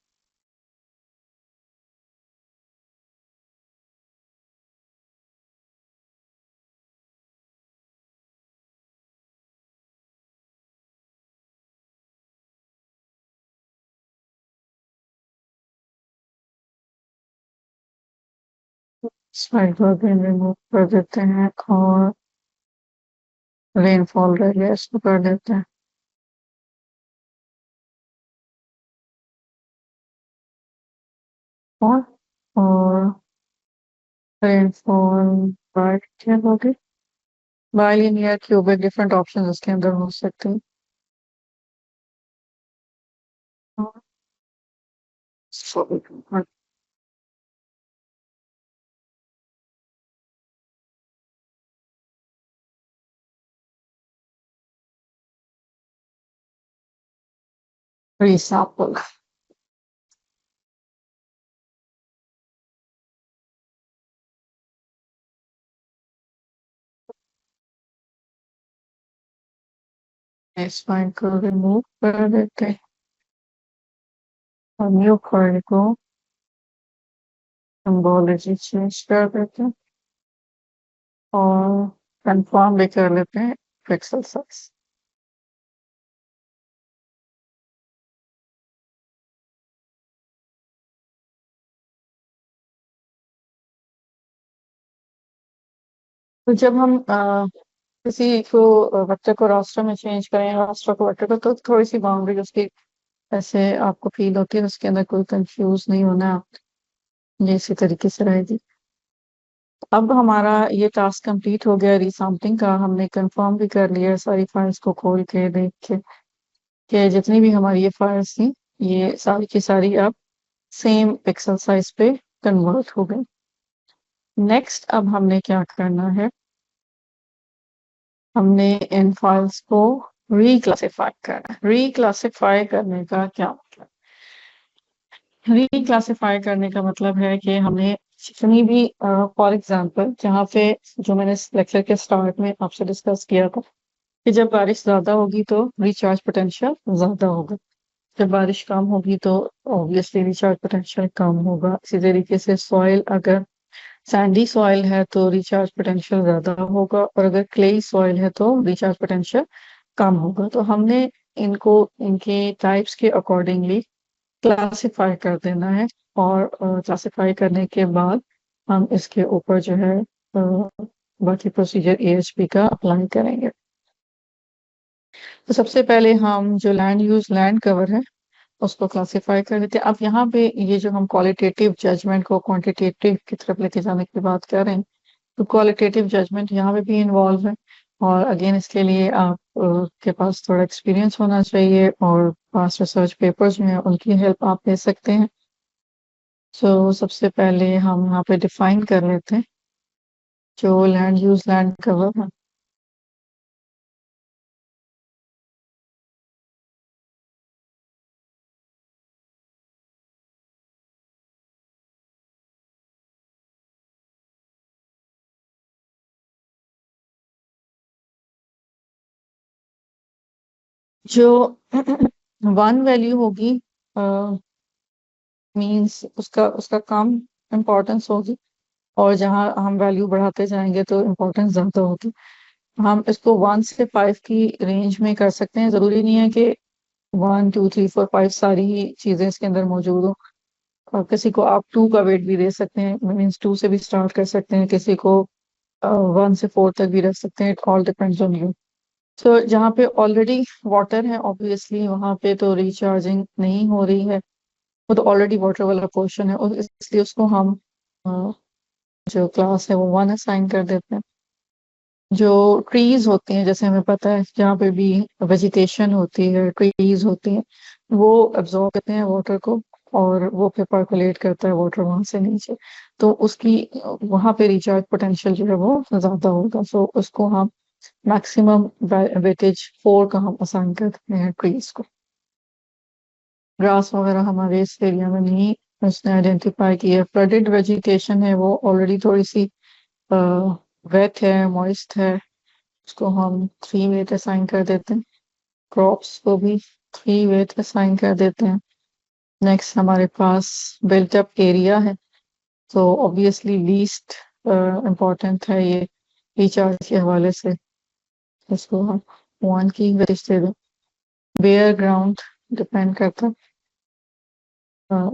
Slide को अगेन रिमूव कर देते हैं, और रेनफॉल रह गया, इसको कर देते हैं। और रेनफॉल बाय क्या होगी, by linear cubic, different option इसके अंदर हो सकते हैं। रीसैम्पल, इस पॉइंट को रिमूव कर देते हैं, और न्यू कॉर्ड को सिंबोलॉजी चेंज कर देते हैं, और कंफर्म भी कर लेते हैं पिक्सल साइज। तो जब हम किसी को वेक्टर को रास्टर में चेंज करें, रास्टर को वेक्टर को, तो थोड़ी सी बाउंड्री उसकी ऐसे आपको फील होती है, उसके अंदर कोई कंफ्यूज नहीं होना, ये इसी तरीके से रहेगी। अब हमारा ये टास्क कंप्लीट हो गया रीसैम्पलिंग का, हमने कंफर्म भी कर लिया सारी फाइल्स को खोल के देख के कि जितनी भी हमारी ये फाइल्स थी, ये सारी की सारी अब सेम पिक्सल साइज पे कन्वर्ट हो गई। नेक्स्ट अब हमने क्या करना है, हमने इन फाइल्स को रीक्लासिफाई करना है। रीक्लासिफाई करने का क्या मतलब, रीक्लासिफाई करने का मतलब है कि हमने जितनी भी, फॉर एग्जांपल, जहाँ पे जो मैंने लेक्चर के स्टार्ट में आपसे डिस्कस किया था कि जब बारिश ज्यादा होगी तो रिचार्ज पोटेंशियल ज्यादा होगा, जब बारिश कम होगी तो ऑब्वियसली रिचार्ज पोटेंशियल कम होगा। इसी तरीके से सॉइल, अगर सैंडी सॉइल है तो रिचार्ज पोटेंशियल ज्यादा होगा, और अगर क्लेई सॉइल है तो रिचार्ज पोटेंशियल कम होगा। तो हमने इनको इनके टाइप्स के अकॉर्डिंगली क्लासिफाई कर देना है, और क्लासिफाई करने के बाद हम इसके ऊपर जो है बाकी प्रोसीजर एएचपी का अप्लाई करेंगे। तो सबसे पहले हम जो लैंड यूज लैंड कवर है उसको क्लासिफाई कर देते हैं। अब यहाँ पे ये जो हम क्वालिटेटिव जजमेंट को क्वांटिटेटिव की तरफ लेके जाने की बात कर रहे हैं, तो क्वालिटेटिव जजमेंट यहाँ पे भी इन्वॉल्व है। और अगेन इसके लिए आप के पास थोड़ा एक्सपीरियंस होना चाहिए, और पास रिसर्च पेपर्स जो हैं उनकी हेल्प आप ले सकते हैं। सो सबसे पहले हम यहाँ पे डिफाइन कर लेते हैं जो लैंड यूज लैंड कवर है। जो वन वैल्यू होगी मींस उसका उसका कम इम्पोर्टेंस होगी, और जहाँ हम वैल्यू बढ़ाते जाएंगे तो इम्पोर्टेंस ज्यादा होगी। हम इसको 1 से 5 की रेंज में कर सकते हैं। जरूरी नहीं है कि 1 2 3 4 5 सारी ही चीजें इसके अंदर मौजूद हो। और किसी को आप 2 का वेट भी दे सकते हैं, मीन्स 2 से भी स्टार्ट कर सकते हैं, किसी को 1 से 4 तक भी रख सकते हैं। It all depends on you. तो जहाँ पे ऑलरेडी वाटर है ऑब्वियसली वहां पे तो रिचार्जिंग नहीं हो रही है, वो तो ऑलरेडी वाटर वाला पोर्शन है, और इसलिए उसको हम अ, जो क्लास है वो 1 असाइन कर देते हैं। जो ट्रीज होती हैं, जैसे हमें पता है जहाँ पे भी वेजिटेशन होती है, ट्रीज होती हैं, वो एब्जॉर्ब करते हैं वाटर को, और वो फिर पर्कुलेट करता है वाटर वहां से नीचे। तो उसकी वहां पे रिचार्ज पोटेंशियल जो है वो ज्यादा होगा। सो उसको हम मैक्सिमम वेटेज 4 का हम असाइन करते हैं ट्रीज को। ग्रास वगैरह हमारे इस एरिया में नहीं उसने आइडेंटिफाई की है। फ्लडेड वेजिटेशन है वो ऑलरेडी थोड़ी सी वेट है, मॉइस्ट है, उसको हम 3 वेट असाइन कर देते हैं। क्रॉप्स को भी 3 वेट असाइन कर देते हैं। नेक्स्ट हमारे पास बिल्ट अप एरिया है, तो ऑब्वियसली लीस्ट इम्पोर्टेंट है ये रिचार्ज के हवाले से, इसको हम 1 की वेटेज दे दें। बेयर ग्राउंड डिपेंड करता है,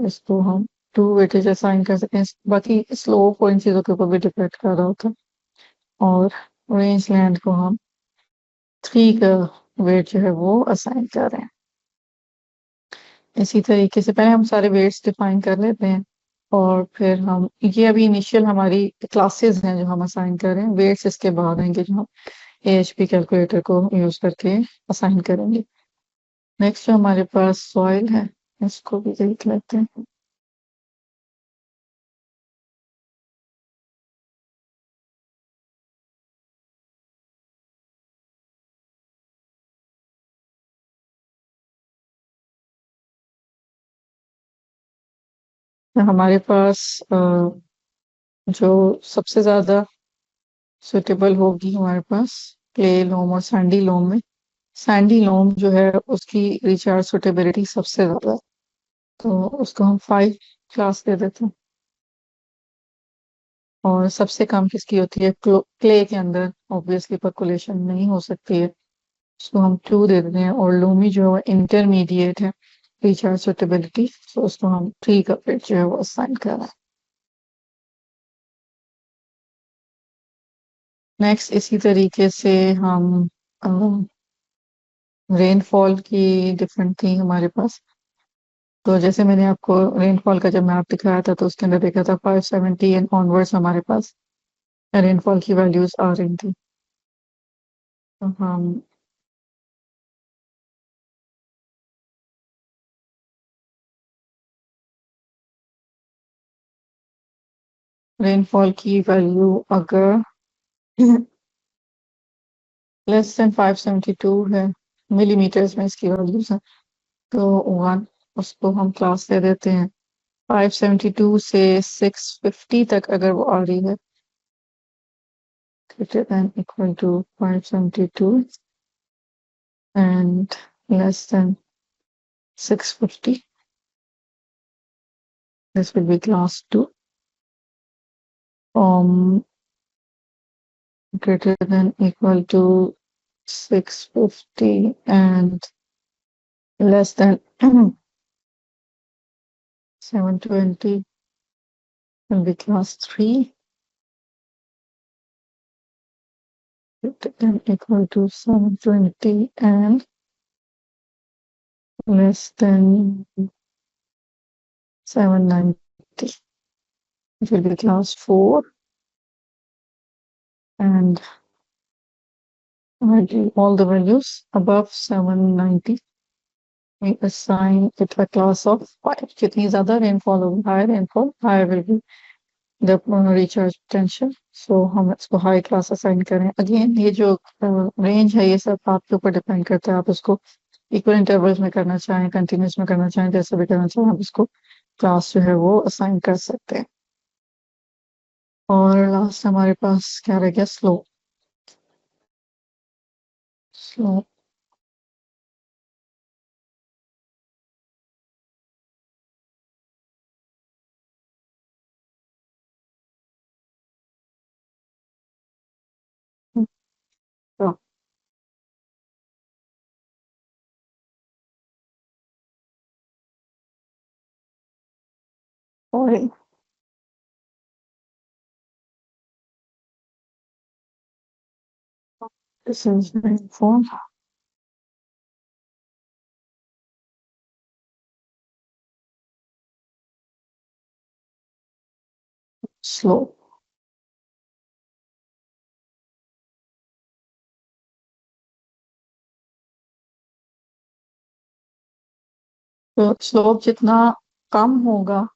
इसको हम 2 वेटेज असाइन कर सकते हैं। बाकी स्लोप और इन चीज़ों के ऊपर भी डिपेंड कर रहा होता है। और रेंज लैंड को हम 3 का वेट जो है वो असाइन कर रहे हैं। इसी तरीके से पहले हम सारे वेट्स डिफाइन कर लेते हैं, और फिर हम ये अभी इनिशियल हमारी क्लासेस हैं जो हम असाइन कर रहे हैं। वेट्स इसके बाद आएंगे जो हम एएचपी कैलकुलेटर को यूज करके असाइन करेंगे। नेक्स्ट जो हमारे पास सॉइल है, इसको भी देख लेते हैं। तो हमारे पास जो सबसे ज्यादा सुटेबल होगी हमारे पास क्ले लोम और सैंडी लोम में। सैंडी लोम जो है उसकी रिचार्ज सुटेबिलिटी सबसे ज्यादा है, तो उसको हम 5 क्लास दे देते हैं। और सबसे कम किसकी होती है, क्ले के अंदर ऑब्वियसली पर्कुलेशन नहीं हो सकती है, उसको हम 2 दे देते हैं। और लूमी जो है इंटरमीडिएट है रिचार्ज सुटेबिलिटी, तो उसको हम 3 का पेट जो है वो असाइन कर रहे हैं। नेक्स्ट इसी तरीके से हम रेनफॉल की डिफरेंट थी हमारे पास। तो जैसे मैंने आपको रेनफॉल का जब मैप दिखाया था, तो उसके अंदर देखा था 570 एंड ऑनवर्ड्स हमारे पास रेनफॉल की वैल्यूज आ रही थी। तो हम रेनफॉल की वैल्यू अगर लेस देन 572 है मिलीमीटर्स में इसकी वैल्यूज है, तो 1 उसको हम क्लास दे देते हैं। 572 से 650 तक अगर वो आ रही है, greater than equal to 572 and less than 650, this will be class 2. Greater than equal to 650 and less than 720 will be class 3. Greater than equal to 720 and less than 790. It will be class 4, and all the values above 790, we assign it a class of 5. जितनी ज़्यादा rainfall होगी, higher rainfall, higher will be the recharge potential. So हम इसको high class assign करें. Again, ये जो range है, ये सब आपके ऊपर depend करता है. आप इसको equal intervals में करना चाहें, continuous में करना चाहें, जैसे भी करना चाहें, आप इसको class जो है वो assign कर सकते हैं. और लास्ट हमारे पास क्या रह गया? स्लोप. स्लोप तो और this is rainfall. Slope. तो स्लोप जितना कम होगा,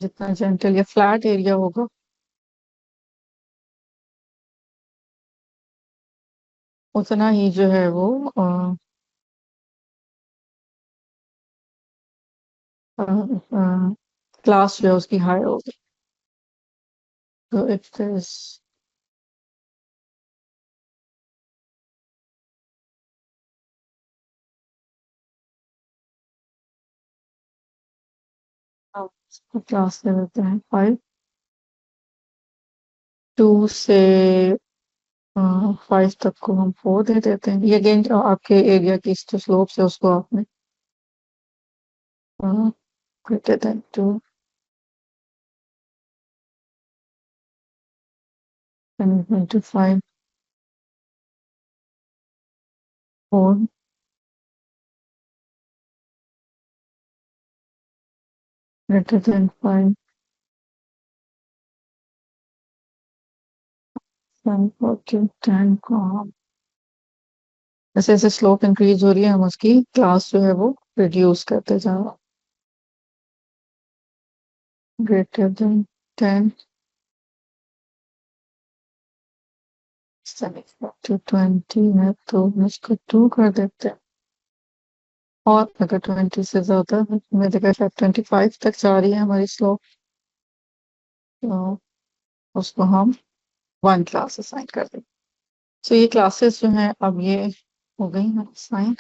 जितना जेंटल या फ्लैट एरिया होगा, उतना ही जो है वो क्लास जो है उसकी हाई होगी. तो इफ दिस क्लास ले लेते हैं 5. 2 से 5 तक को हम 4 दे देते हैं. ये अगेन आपके एरिया की जो स्लोप है उसको आपने greater than 2 and 25 4 greater than 5 10 को हम जैसे जैसे स्लोप इंक्रीज हो रही है, हम उसकी क्लास जो है वो रिड्यूस करते जा रहे हैं. ग्रेटर देन 10 to 20 है तो हम इसको 2 कर देते हैं. और अगर 20 से ज्यादा है, मैं देखा शायद 25 तक जा रही है हमारी स्लोप, तो उसको हम 1 क्लास असाइन कर देंगे. तो ये क्लासेस जो हैं अब ये हो गई हैं असाइन.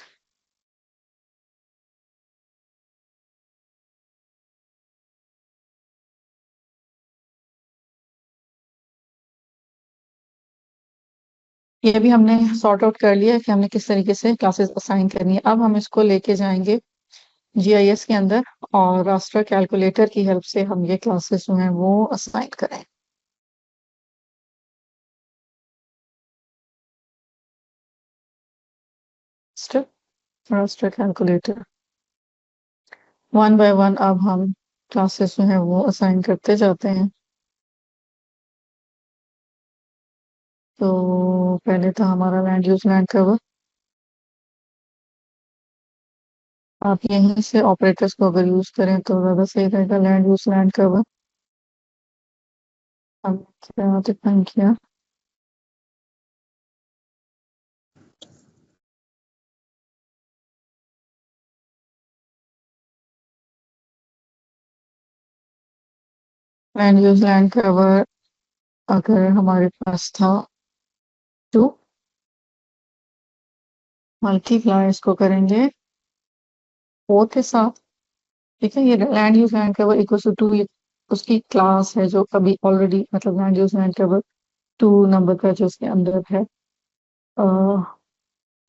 ये भी हमने सॉर्ट आउट कर लिया है कि हमने किस तरीके से क्लासेस असाइन करनी है. अब हम इसको लेके जाएंगे जीआईएस के अंदर और रास्टर कैलकुलेटर की हेल्प से हम ये क्लासेस जो हैं वो असाइन करें. रास्टर कैलकुलेटर 1 बाय 1 अब हम क्लासेस जो हैं वो असाइन करते जाते हैं. तो पहले था हमारा लैंड यूज लैंड कवर. आप यहीं से ऑपरेटर्स को अगर यूज करें तो ज्यादा सही रहेगा. लैंड यूज लैंड कवर हम क्या डिफाइन किया? लैंड यूज लैंड कवर अगर हमारे पास था 2 मल्टीप्लाई इसको करेंगे 4 के साथ. ठीक है, ये land use land cover equal to 2 उसकी क्लास है जो अभी ऑलरेडी मतलब land use land cover 2 number का जो उसके अंदर है.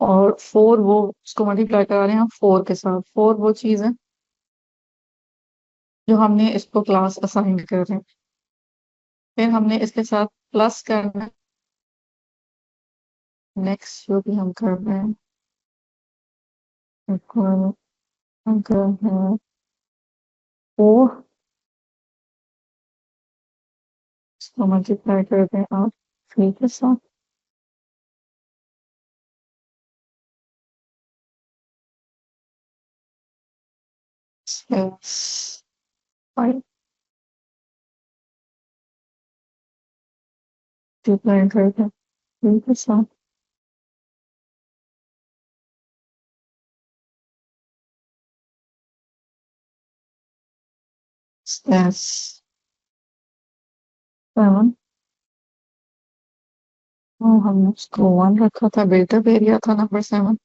और 4 वो उसको मल्टीप्लाई करा रहे हैं हम 4 के साथ. 4 वो चीज है जो हमने इसको क्लास असाइन कर रहे हैं. फिर हमने इसके साथ प्लस करना है. नेक्स्ट जो भी हम कर रहे हैं इक्वल अगर है 4, इसको मल्टीप्लाई कर दें आप 3 के साथ। Yes, 5 मल्टीप्लाई कर दें 3 के साथ। Yes, 7। हमने उसको 1 रखा था, बिल्टअप एरिया था नंबर 7।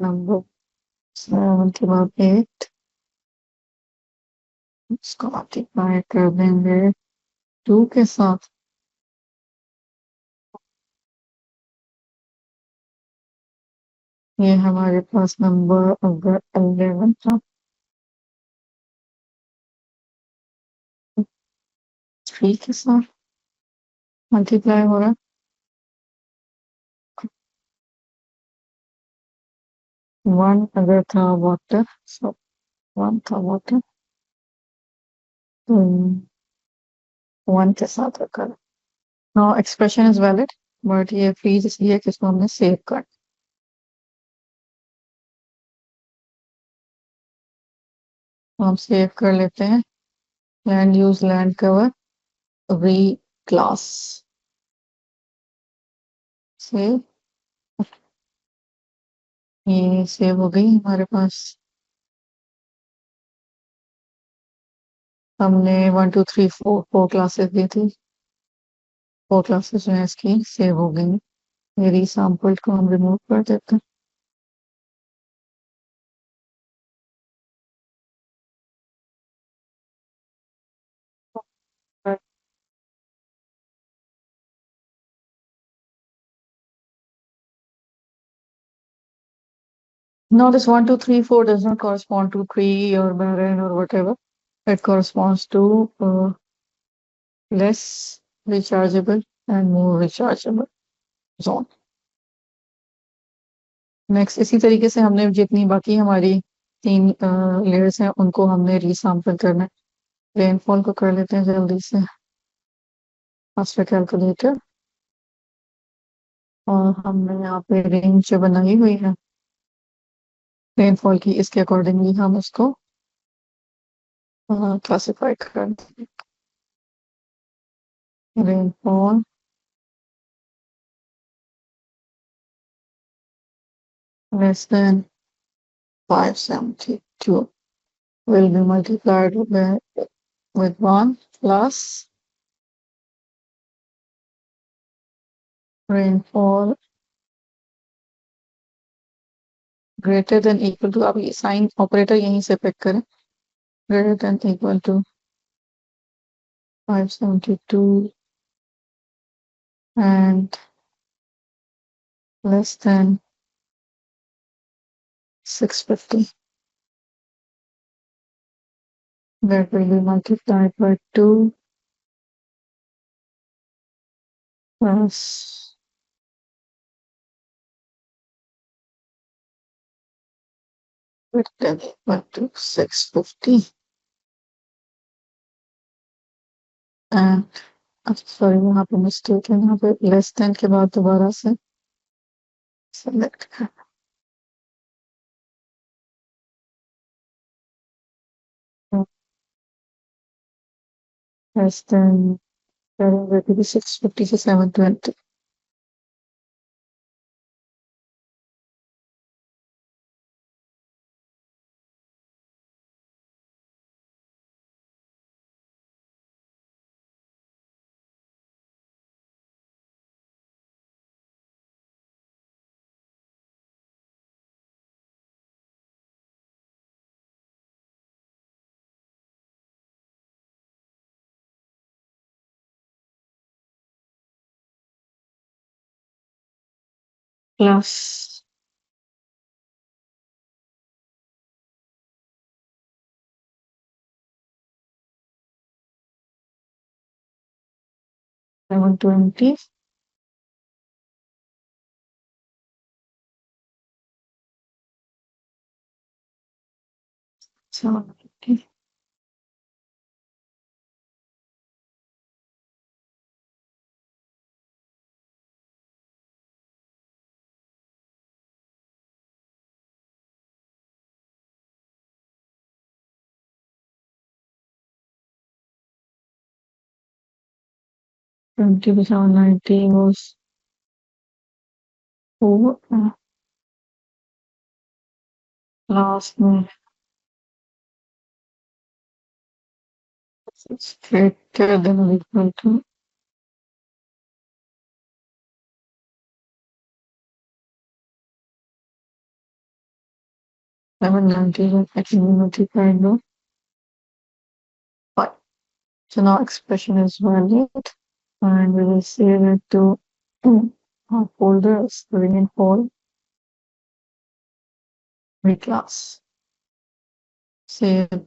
नंबर 7 के बाद 8, इसको मल्टीप्लाई कर देंगे 2 के साथ। ये हमारे पास नंबर अगर 11 था, 3 के साथ मल्टीप्लाई हो रहा। 1 अगर था वाटर, सो 1 था वाटर, तो 1 के साथ रखा। Now expression is valid, but ये फ्रीज इसलिए कि इसको हमने सेव कर। तो हम सेव कर लेते हैं। लैंड यूज लैंड कवर री क्लास सेव। ये सेव हो गई हमारे पास। हमने 1 2 3 4 क्लासेस दी थी। 4 क्लासेस जो है इसकी सेव हो गई। ये रीसैम्पल्ड को हम रिमूव कर देते हैं। No, this 1 2 3 4 does not correspond to tree or barren or whatever. It corresponds to less rechargeable and more rechargeable zone. Next इसी तरीके से हमने जितनी बाकी हमारी 3 लेयर्स हैं उनको हमने रीसैम्पल करना है। रेनफॉल को कर लेते हैं जल्दी से फास्टर कैलकुलेटर। और हमने यहाँ पे रेंज बनाई हुई है रेनफॉल की, इसके अकॉर्डिंगली हम उसको क्लासिफाई कर rainfall less than 572 will be multiplied with 1 plus rainfall greater than equal to, अब ये साइन ऑपरेटर यहीं से पिक करें, greater than equal to 572 and less than 650. That will be multiplied by 2 plus greater than equal to 650 and sorry यहाँ पे mistake है, यहाँ पे लेस देन के बाद दोबारा से सेलेक्ट कर लेस देन करेंगे तो 650 से 720 plus 720. 720. 20 to 790 was over. Last में it's greater than or equal to 790 is actually multiplied by 5. So now expression is valid, and we will save it to our folders, rainfall, reclass. Save.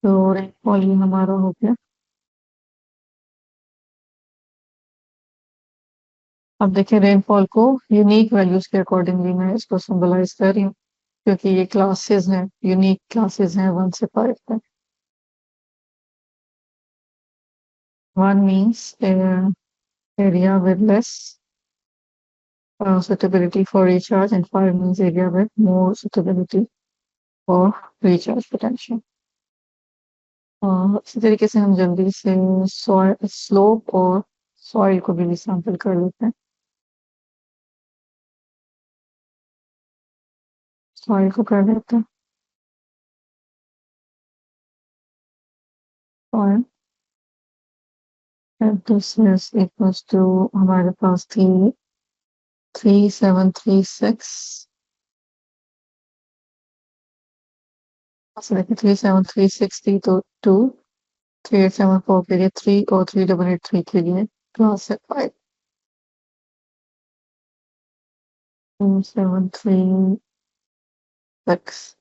तो rainfall ये हमारा हो गया। अब देखिए rainfall को unique values के अकॉर्डिंगली मैं इसको सिंबलाइज कर रही हूँ, क्योंकि ये क्लासेस हैं, यूनिक क्लासेस हैं 1 से 5 तक। 1 means area with less suitability for recharge, and 5 means area with more suitability for recharge potential. इसी तरीके से हम जल्दी से स्लोप और सॉइल को भी सैंपल कर लेते हैं। सॉइल को कर लेते हैं। Soil this is equals to हमारे पास थी 3736, देखिए 3736 तो 2, 3874 के लिए 3 और 3883 के लिए क्लास है 5। 3736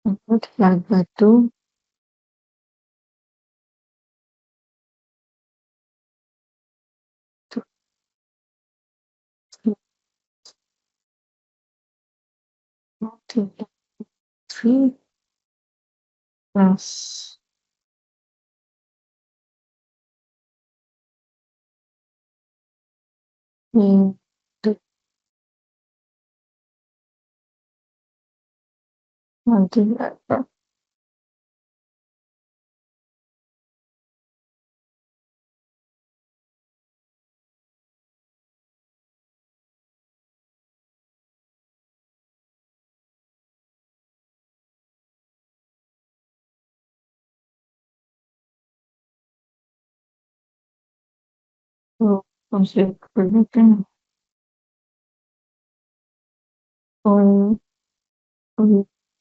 multiplied by 2, 2, 3 plus 3 multiplied by तो हम से कर देते हैं और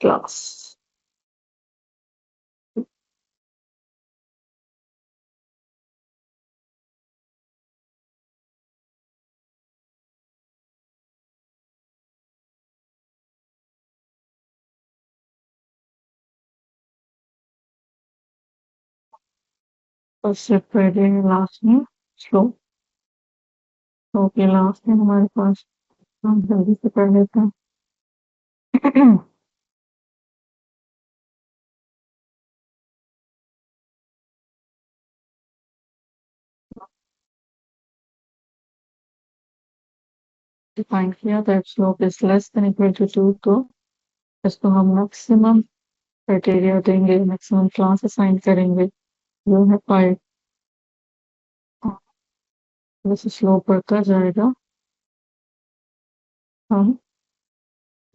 क्लास सबसे पहले लास्ट में स्लोप, तो के लास्ट में हमारे पास हम जल्दी से कर लेते हैं। डिफाइन किया that slope is less than equal to 2, तो इसको हम मैक्सिमम क्राइटेरिया देंगे, मैक्सिमम क्लास असाइन करेंगे, जो है 5। जैसे स्लोप बढ़ता जाएगा हम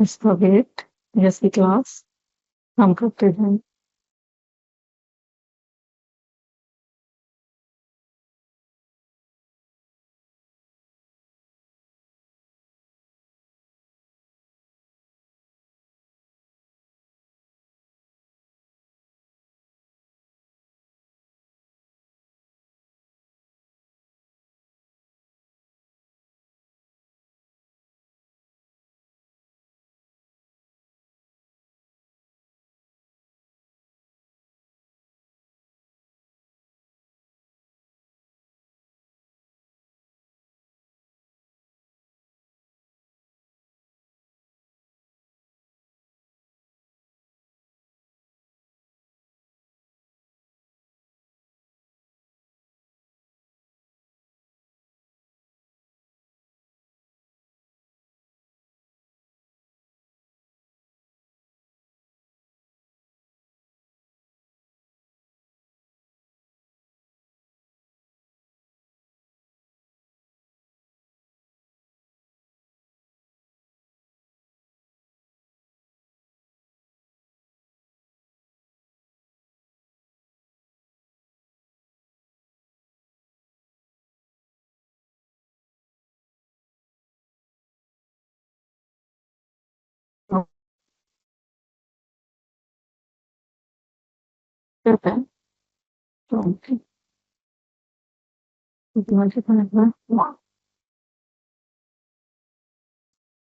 इसका वेट जैसी क्लास कम करते जाएंगे। करते हैं। तो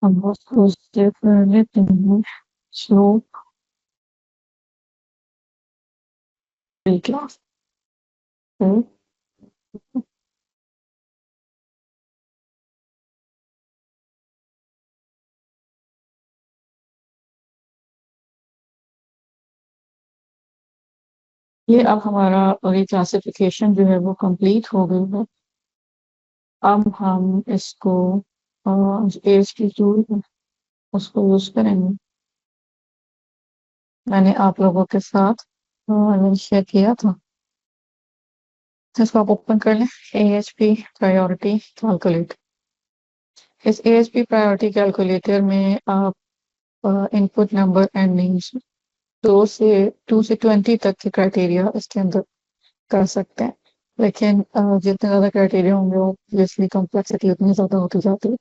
हम उसको सेव कर लेते हैं। स्लो क्लास ये अब हमारा क्लासिफिकेशन जो है वो कंप्लीट हो गई है। अब हम इसको एज की जो उसको यूज करेंगे। मैंने आप लोगों के साथ शेयर किया था, तो इसको आप ओपन कर लें। AHP priority calculator. इस AHP प्रायोरिटी कैलकुलेटर में आप इनपुट नंबर एंड नेम्स 2 से 20 तक के क्राइटेरिया इसके अंदर कर सकते हैं। लेकिन जितने ज़्यादा क्राइटेरिया होंगे ऑब्वियसली कॉम्प्लेक्सिटी उतनी ज़्यादा होती जाती है।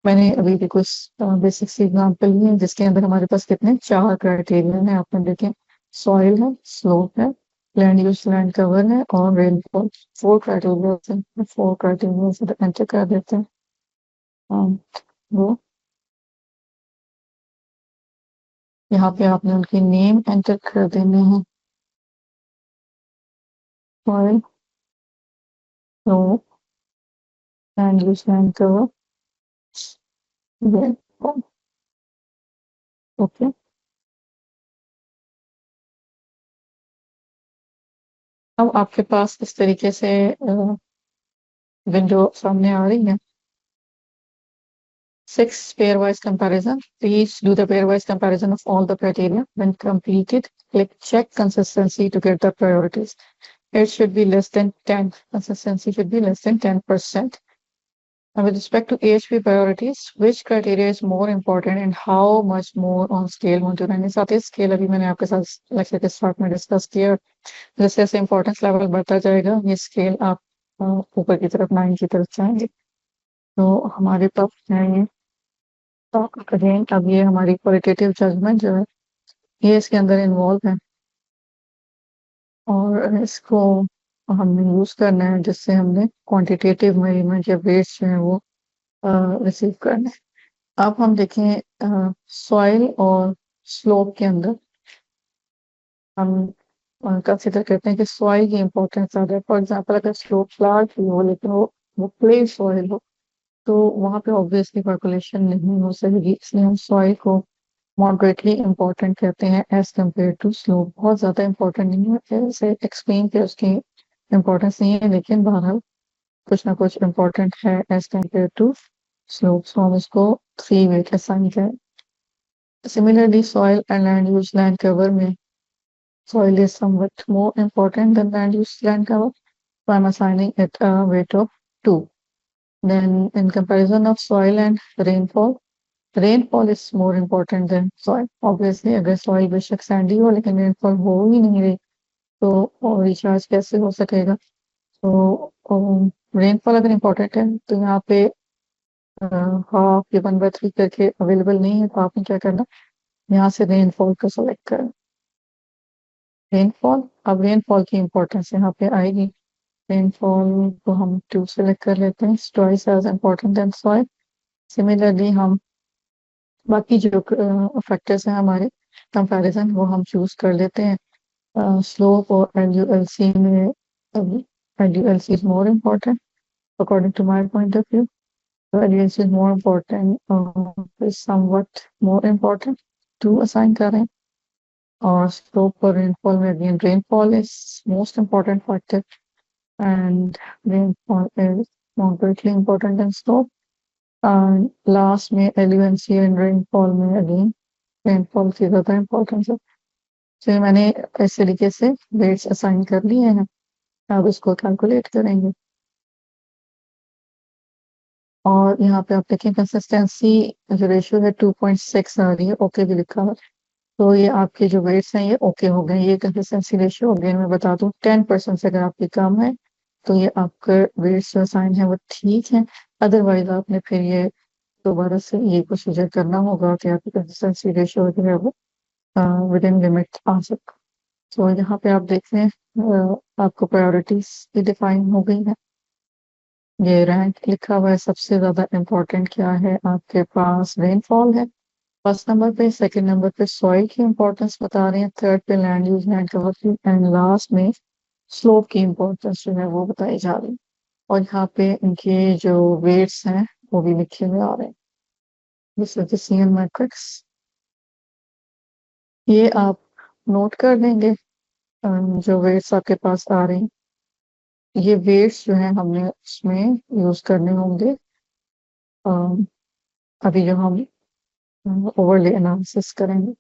मैंने अभी भी कुछ बेसिक सी एग्जांपल ली है जिसके अंदर हमारे पास कितने 4 क्राइटेरिया हैं। आपने देखें, सॉइल है, स्लोप है, लैंड यूज, लैंड कवर है और रेनफॉल। 4 क्राइटेरिया हैं। 4 क्राइटेरिया से एंटर कर देते हैं। वो यहाँ पे आपने उनके नेम एंटर कर देने हैं। Soil, slope, land use, land cover, rainfall. Okay, अब आपके पास इस तरीके से विंडो सामने आ रही है। 6 pairwise comparison. Please do the pairwise comparison of all the criteria. When completed, click check consistency to get the priorities. It should be less than 10. Consistency should be less than 10%. Now, with respect to AHP priorities, which criteria is more important and how much more on scale 1 to 9? इस साथ scale अभी मैंने आपके साथ lecture के start में discuss किया। जैसे जैसे इंपॉर्टेंस लेवल बढ़ता जाएगा ये स्केल आप ऊपर की तरफ 9 की तरफ जाएंगे। तो हमारे पास है ये अगेन। अब ये हमारी क्वालिटेटिव जजमेंट जो है ये इसके अंदर इन्वॉल्व है और इसको हमने यूज करना है जिससे हमने क्वांटिटेटिव मेजरमेंट या वेट्स जो है वो रिसीव करना है। अब हम देखें सॉइल और स्लोप के अंदर हम कंसिडर करते हैं कि सॉइल की इंपॉर्टेंस ज़्यादा है। फॉर एग्जांपल अगर स्लोप लार्ज भी हो लेकिन वो प्ले सॉइल हो तो वहाँ पे ऑब्वियसली पर्कुलेशन नहीं हो सकेगी। इसलिए हम सॉइल को मॉडरेटली इम्पोर्टेंट कहते हैं एज कम्पेयर टू स्लोप। बहुत ज़्यादा इम्पोर्टेंट नहीं है, जैसे एक्सप्लेन किया उसकी इम्पोर्टेंस नहीं है लेकिन बहरहाल कुछ ना कुछ इम्पोर्टेंट है एज कम्पेयर टू स्लोप। सो हम इसको 3 वेट असाइन करें। Similarly, soil and land use, land cover में soil is somewhat more important than land use, land cover. So I'm assigning it a weight of 2. Then in comparison of soil and rainfall is more important than soil. Obviously अगर soil बेशक sandy हो लेकिन rainfall हो ही नहीं रही तो recharge कैसे हो सकेगा। तो रेनफॉल अगर इम्पोर्टेंट है तो यहाँ पे हाफ या 1/3 करके अवेलेबल नहीं है तो आपने क्या करना, यहाँ से रेनफॉल को सिलेक्ट करना। रेनफॉल, अब रेनफॉल की इम्पोर्टेंस यहाँ पे आएगी। रेनफॉल को हम 2 सेलेक्ट कर लेते हैं। Twice as important than soil. Similarly हम बाकी जो फैक्टर्स हैं हमारे कंपैरिजन वो हम चूज कर लेते हैं। स्लोप और LULC में LULC is more important according to my point of view. So LULC is more important, is somewhat more important to assign करें। और स्लोप और रेनफॉल में again rainfall is most important factor and rainfall is moderately important than slope. And last में LUNC and rainfall में again rainfall की ज़्यादा importance है। तो मैंने इस तरीके से वेट्स असाइन कर लिए हैं। अब इसको कैलकुलेट करेंगे और यहाँ पे आप देखें कंसिस्टेंसी जो रेशियो है 2.6 आ रही है, ओके भी लिखा है। तो ये आपके जो वेट्स हैं ये ओके हो गए। ये कंसिस्टेंसी रेशियो अगेन मैं बता दूं 10% से अगर आपकी कम है तो ये आपका वेट्स जो साइन है वो ठीक है। अदरवाइज आपने फिर ये दोबारा से ये प्रोसीजर करना होगा कि आपकी कंसिस्टेंसी रेशियो जो है वो विद इन लिमिट आ सके। तो यहाँ पे आप देख रहे हैं आपको प्रायोरिटीज भी डिफाइन हो गई है। ये रैंक लिखा हुआ है, सबसे ज्यादा इम्पोर्टेंट क्या है आपके पास, रेनफॉल है फर्स्ट नंबर पे, सेकंड नंबर पे सॉइल की इंपॉर्टेंस बता रहे हैं, थर्ड पे land use land cover and last में स्लोप की इंपॉर्टेंस जो है वो बताई जा रही है। और यहाँ पे इनके जो वेट्स हैं वो भी लिखे हुए आ रहे हैं। This is the CN matrix. ये आप नोट कर देंगे जो वेट्स आपके पास आ रहे हैं। ये वेट्स जो है हमने उसमें यूज करने होंगे अम, अभी जो हम ओवरले एनालिसिस करेंगे।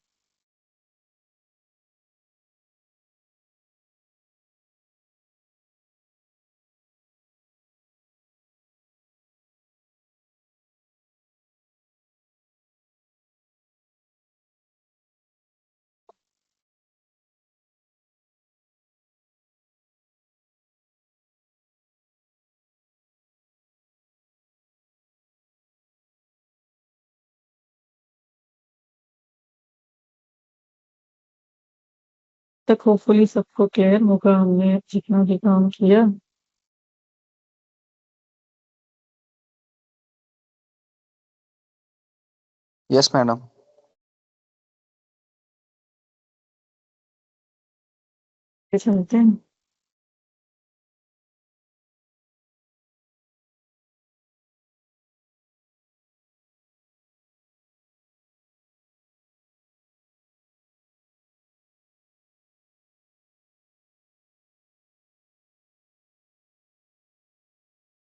तक होपफुली सबको क्लियर होगा हमने जितना भी काम किया। Yes madam. चलते हैं।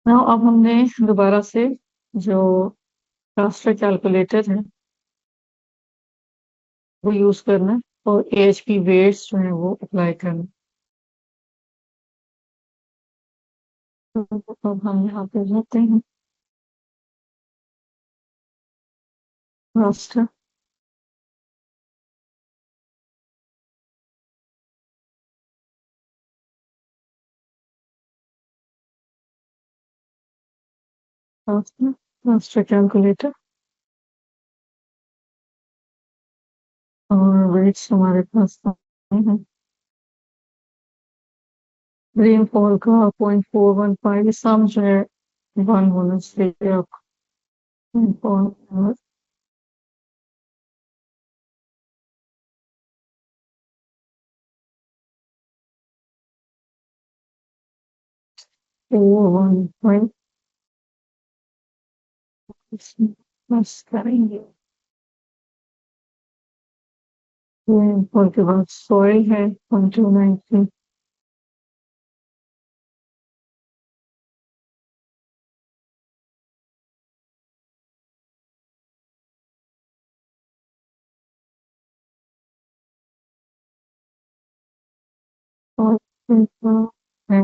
नाउ अब हमने दोबारा से जो रास्टर कैलकुलेटर है वो यूज करना है और एएचपी वेट्स जो है वो अप्लाई करना है। तो अब हम यहाँ पे जाते हैं रास्टर। रास्टर रास्टर कैलकुलेटर और वेट्स हमारे पास है। रेनफॉल का 0.415 सम जो है 1 होना चाहिए आपको। रेनफॉल 415 प्लस करेंगे। रेनफॉल के बाद सॉइल है 0.293 और है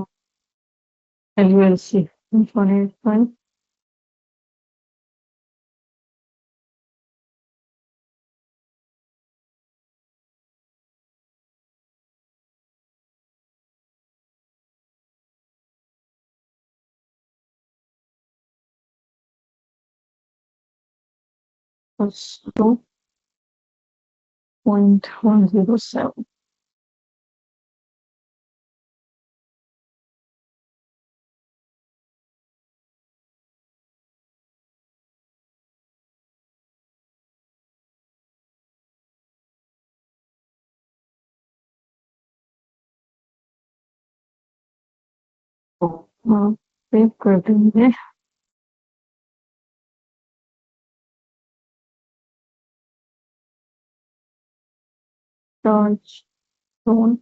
LULC 185 plus 2.107 तो सेव कर देंगे। चार्ज जोन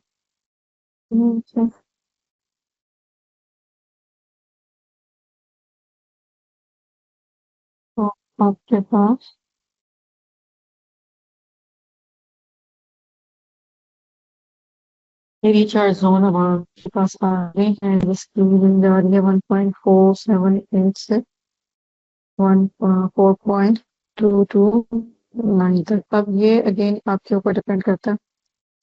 नीचे तो आपके पास ये रिचार्ज जोन अब आपके पास आ गई है जिसकी रीडिंग जा रही है 1.478 से 4.229 तक। अब ये अगेन आपके ऊपर डिपेंड करता है।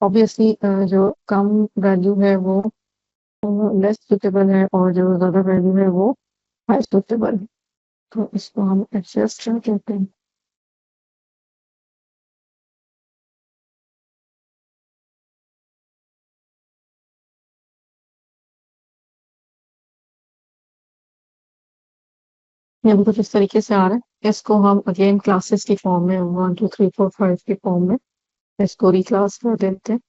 ऑब्वियसली जो कम वैल्यू है वो लेस सुटेबल है और जो ज्यादा वैल्यू है वो हाई सुटेबल है। तो इसको हम एडजस्ट कहते हैं। ये भी कुछ इस तरीके से आ रहा है। इसको हम अगेन क्लासेस की फॉर्म में 1 2 3 4 5 की फॉर्म में इसको रिक्लास कर देते हैं।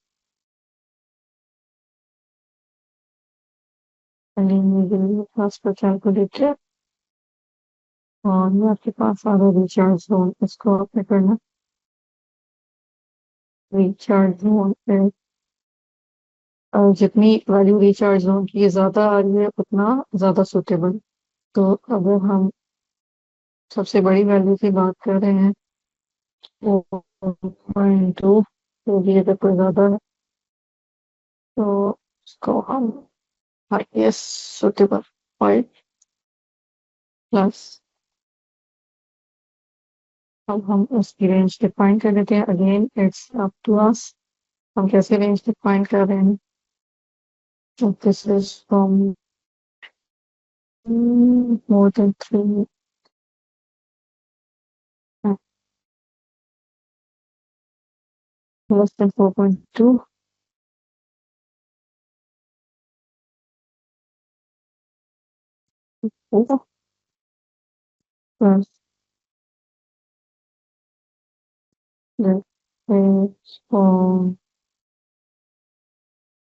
क्लास पर कैलकुलेटर और ये आपके पास आ रहा है रिचार्ज जोन। इसको आपने करना रिचार्ज जोन पे जितनी वैल्यू रिचार्ज जोन की ज्यादा आ रही है उतना ज्यादा सुटेबल। तो अगर हम सबसे बड़ी वैल्यू की बात कर रहे हैं वो 1.2, तो भी अगर कोई ज्यादा है तो उसको हम हाईएस्ट सुटेबल 5 प्लस। अब हम उसकी रेंज डिफाइन कर देते हैं। Again it's up to us हम कैसे रेंज डिफाइन कर रहे हैं। So this is from more than 3, uh, less than 4.2, plus the is from,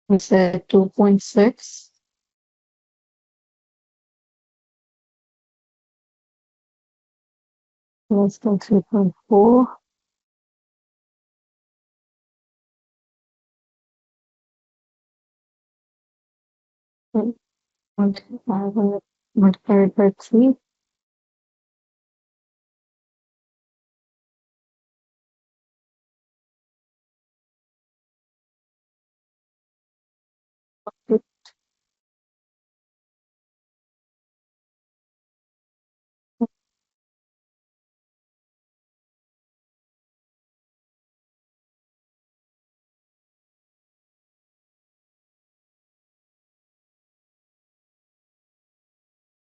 we said 2.6, less than 3.4, multiplied by 3,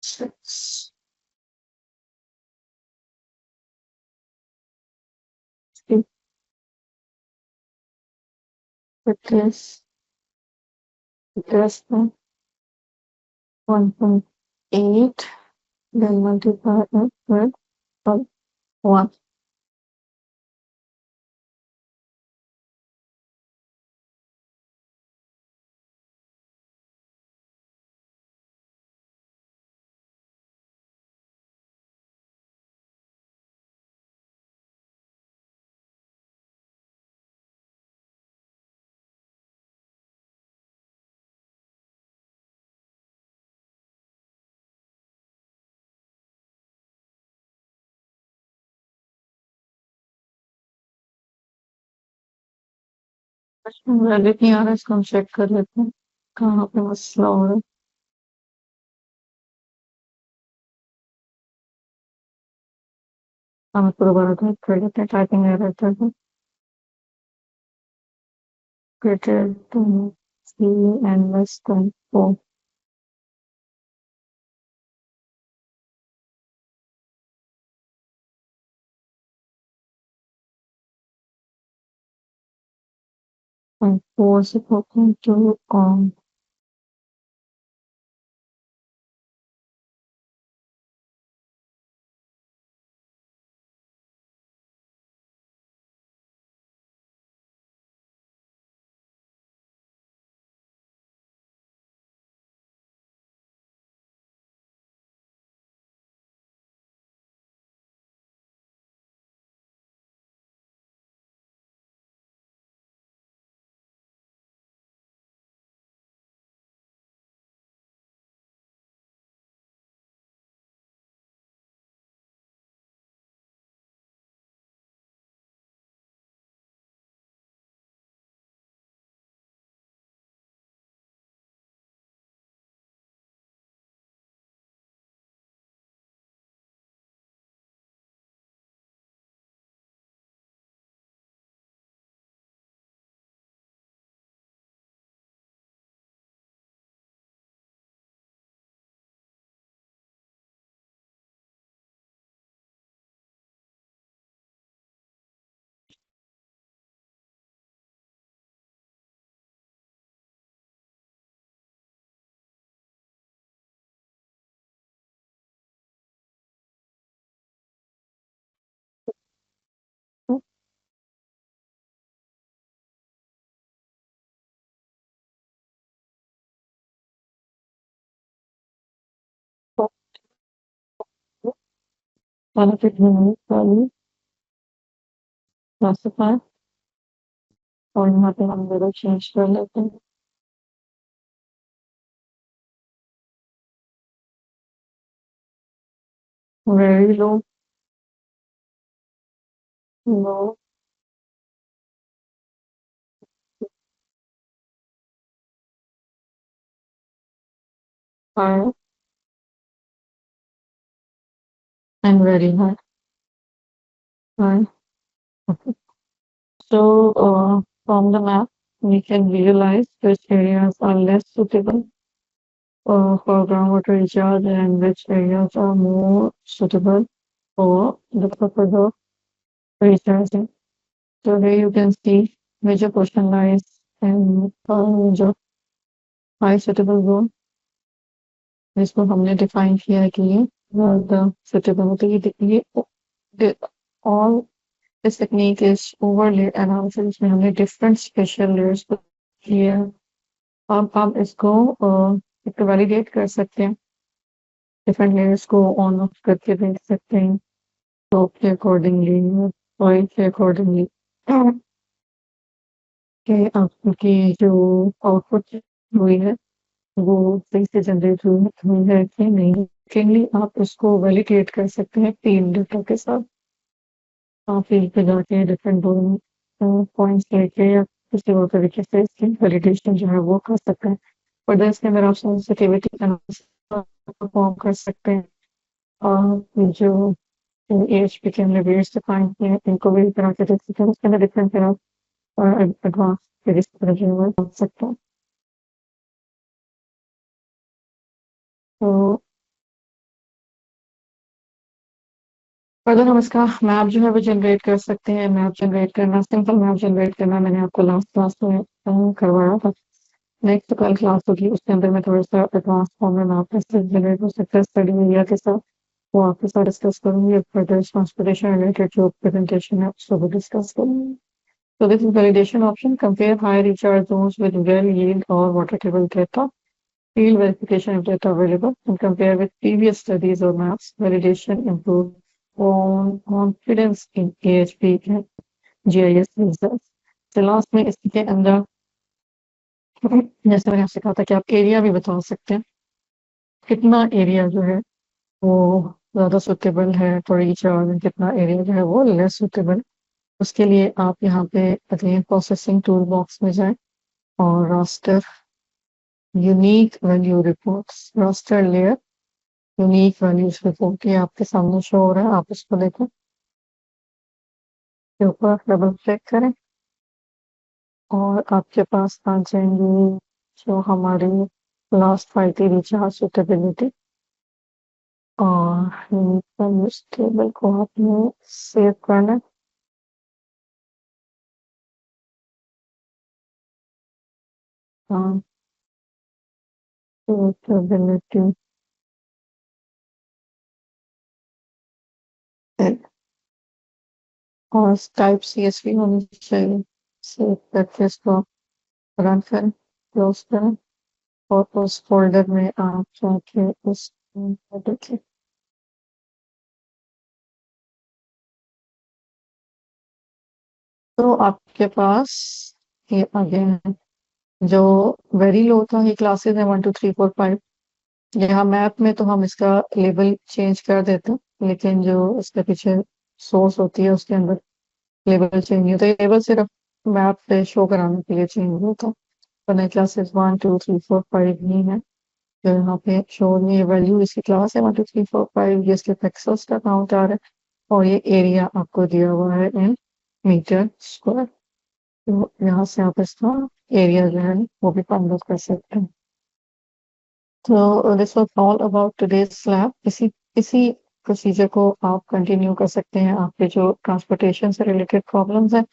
six, it is less than 1.8, then multiply it with 1. Valid नहीं आ रहा, इसको हम check कर लेते हैं कहाँ पे मसला हो रहा है। हम इसको दोबारा टाइप कर लेते हैं। टाइपिंग एरर था greater than 3 and less than 4. And 4 is equal to qualification value classify और यहाँ पे हम जरा चेंज कर लेते हैं। Very low, low, high and very high. Right. Okay. So, from the map, we can visualize which areas are less suitable for groundwater recharge and which areas are more suitable for the purpose of recharging. So here you can see major portion lies in major high suitable zone, जिसको हमने define किया है कि ये the suitable तो ये all this technique is overlay analysis में हमने different spatial layers को किया है। अब आप इसको एक वैलिडेट कर सकते हैं, डिफरेंट लेयर्स को ऑन ऑफ करके देख सकते हैं टॉप के अकॉर्डिंगली, ऑयल के अकॉर्डिंगली कि आपकी जो आउटपुट हुई है वो सही से जनरेट हुई है कि नहीं। सेकेंडली आप उसको वैलिडेट कर सकते हैं फील्ड डेटा के साथ। आप फील्ड पे जाके डिफरेंट पॉइंट्स लेके या किसी और तरीके से इसकी वैलिडेशन जो है वो कर सकते हैं। फर्दर इसके अंदर आप सेंसिटिविटी एनालिसिस परफॉर्म कर सकते हैं और जो एएचपी के हमने वेट्स डिफाइन किए हैं इनको भी तरह के देख सकते हैं। उसके अंदर डिफरेंट तरह और एडवांस सीरीज तरह जो है वो सकते हैं। तो फर्दर हम इसका मैप जो है वो जनरेट कर सकते हैं। मैप जनरेट करना, सिंपल मैप जनरेट करना मैंने आपको लास्ट क्लास में करवाया था। नेक्स्ट कल क्लास होगी उसके अंदर मैं थोड़ा सा एडवांस फॉर्म में मैप कैसे जनरेट हो सकता है स्टडी एरिया के साथ, वो आपके साथ डिस्कस करूंगी। फर्दर ट्रांसपोर्टेशन रिलेटेड जो प्रेजेंटेशन है उसको भी डिस्कस करूंगी। So this is validation option. Compare high recharge zones with well yield or water table data. Field verification of data available and compare with previous studies or maps. Validation improve on confidence in AHP and GIS results. तो last में इसके अंदर जैसे मैंने आपसे कहा था कि आप एरिया भी बता सकते हैं, कितना एरिया जो है वो ज़्यादा सुटेबल है फॉर रिचार्ज, कितना एरिया जो है वो लेस सुटेबल। उसके लिए आप यहाँ पे अगेन प्रोसेसिंग टूल बॉक्स में जाएं और raster unique value reports, raster layer unique values report ये आपके सामने शो हो रहा है, आप इसको देखें, के ऊपर डबल क्लिक करें और आपके पास आ जाएंगी जो हमारी लास्ट 5 थी रिचार्ज सुटेबिलिटी और यूनिक वैल्यूज टेबल को आपने सेव करना है। सुटेबिलिटी और टाइप CSV होनी चाहिए। सेव करके इसको रन करें, क्लोज करें और उस फोल्डर में आप जाके उस देखिए। तो आपके पास ये आ गया है। जो वेरी लो था ये क्लासेस है 1 2 3 4 5। यहाँ मैप में तो हम इसका लेबल चेंज कर देते हैं, लेकिन जो इसके पीछे सोर्स होती है उसके अंदर लेबल चेंज नहीं होता। ये लेबल सिर्फ मैप पे शो कराने के लिए चेंज होता है, वरना क्लासेस 1 2 3 4 5 ही है जो यहाँ पे शो नहीं है। वैल्यू इसकी क्लास है 1 2 3 4 5, ये इसके पिक्सल्स का काउंट आ रहा है और ये एरिया आपको दिया हुआ है इन मीटर स्क्वायर। तो यहाँ से आप इसका एरिया जो है वो भी फाइंड आउट कर सकते हैं। तो this was all about today's lab. इसी प्रोसीजर को आप कंटिन्यू कर सकते हैं आपके जो ट्रांसपोर्टेशन से रिलेटेड प्रॉब्लम्स हैं।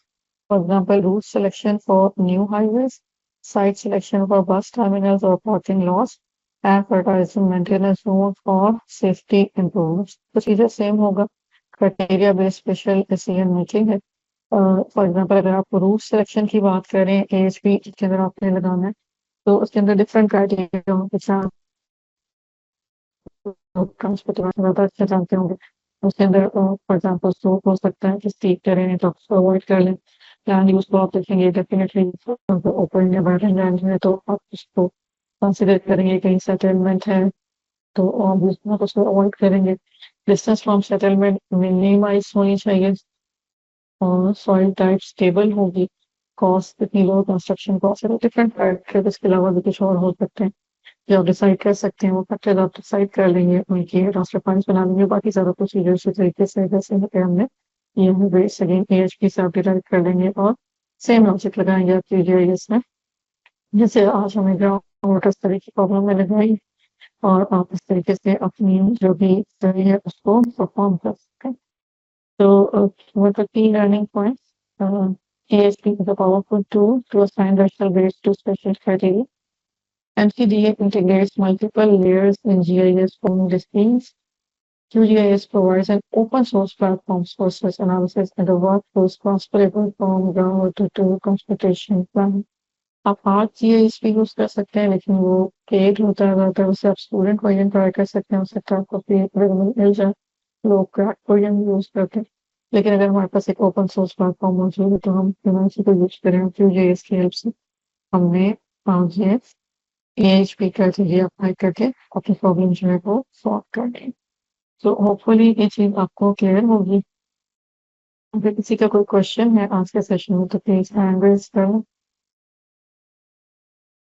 For example route selection for new highways, site selection for bus terminals और parking lots and fertilizing maintenance zone for safety improvements. Procedure same होगा, criteria based spatial decision making है। For example अगर आप root selection की बात करें AHP के अंदर आपने लगाना है तो उसके अंदर डिफरेंट क्राइटेरिया होंगे। ट्रांसपोर्ट ज़्यादा अच्छे जानते होंगे। उसके अंदर फॉर एग्जांपल स्ट्रोक हो सकता है कि स्टीप टेरेन तो उसको अवॉइड कर लें। लैंड यूज़ को आप देखेंगे डेफिनिटली ओपन या बर्डन लैंड है तो आप उसको कंसिडर करेंगे, कहीं सेटलमेंट है तो आप उसको अवॉइड करेंगे। डिस्टेंस फ्रॉम सेटलमेंट मिनिमाइज होनी चाहिए और सॉइल टाइप स्टेबल होगी। कॉस्ट कितनी लो, कंस्ट्रक्शन कॉस्ट है, तो डिफरेंट फैक्टर इसके अलावा भी कुछ और हो सकते हैं जो आप डिसाइड कर सकते हैं। वो फैक्टर आप डिसाइड कर लेंगे, उनकी रास्टर प्लान्स बना लेंगे, बाकी सारा प्रोसीजर उसी तरीके से जैसे हमने ये वेट्स अगेन AHP से आप डिराइव कर लेंगे और सेम लॉजिक लगाएंगे आप QGIS में। जैसे आज हमें ग्राउंड वाटर इस तरह की प्रॉब्लम में लगाई और आप इस तरीके से अपनी जो भी स्टडी है उसको परफॉर्म कर सकते हैं। So, what the key learning points? ASP is a powerful tool to assign rational weights to special criteria. MCDA integrates multiple layers in GIS forming disciplines. QGIS provides an open source platform for such analysis and a workflow transferable from groundwater to computation plan. आप art GIS भी use कर सकते हैं लेकिन वो paid होता है, अगर उससे आप स्टूडेंट वर्जन ट्राई कर सकते हैं, उससे आपको मिल जाए। लोग क्रैक वर्जन यूज करते हैं, लेकिन अगर हमारे पास एक ओपन सोर्स प्लेटफॉर्म मौजूद है तो हम इसी को यूज करें। QGIS की हेल्प से हमने GIS AHP क्राइटेरिया अप्लाई करके अपनी प्रॉब्लम जो है वो सॉल्व कर ली। तो होपफुली ये चीज आपको क्लियर होगी। अगर किसी का कोई क्वेश्चन है आज के सेशन में तो प्लीज हैंड रेज करें।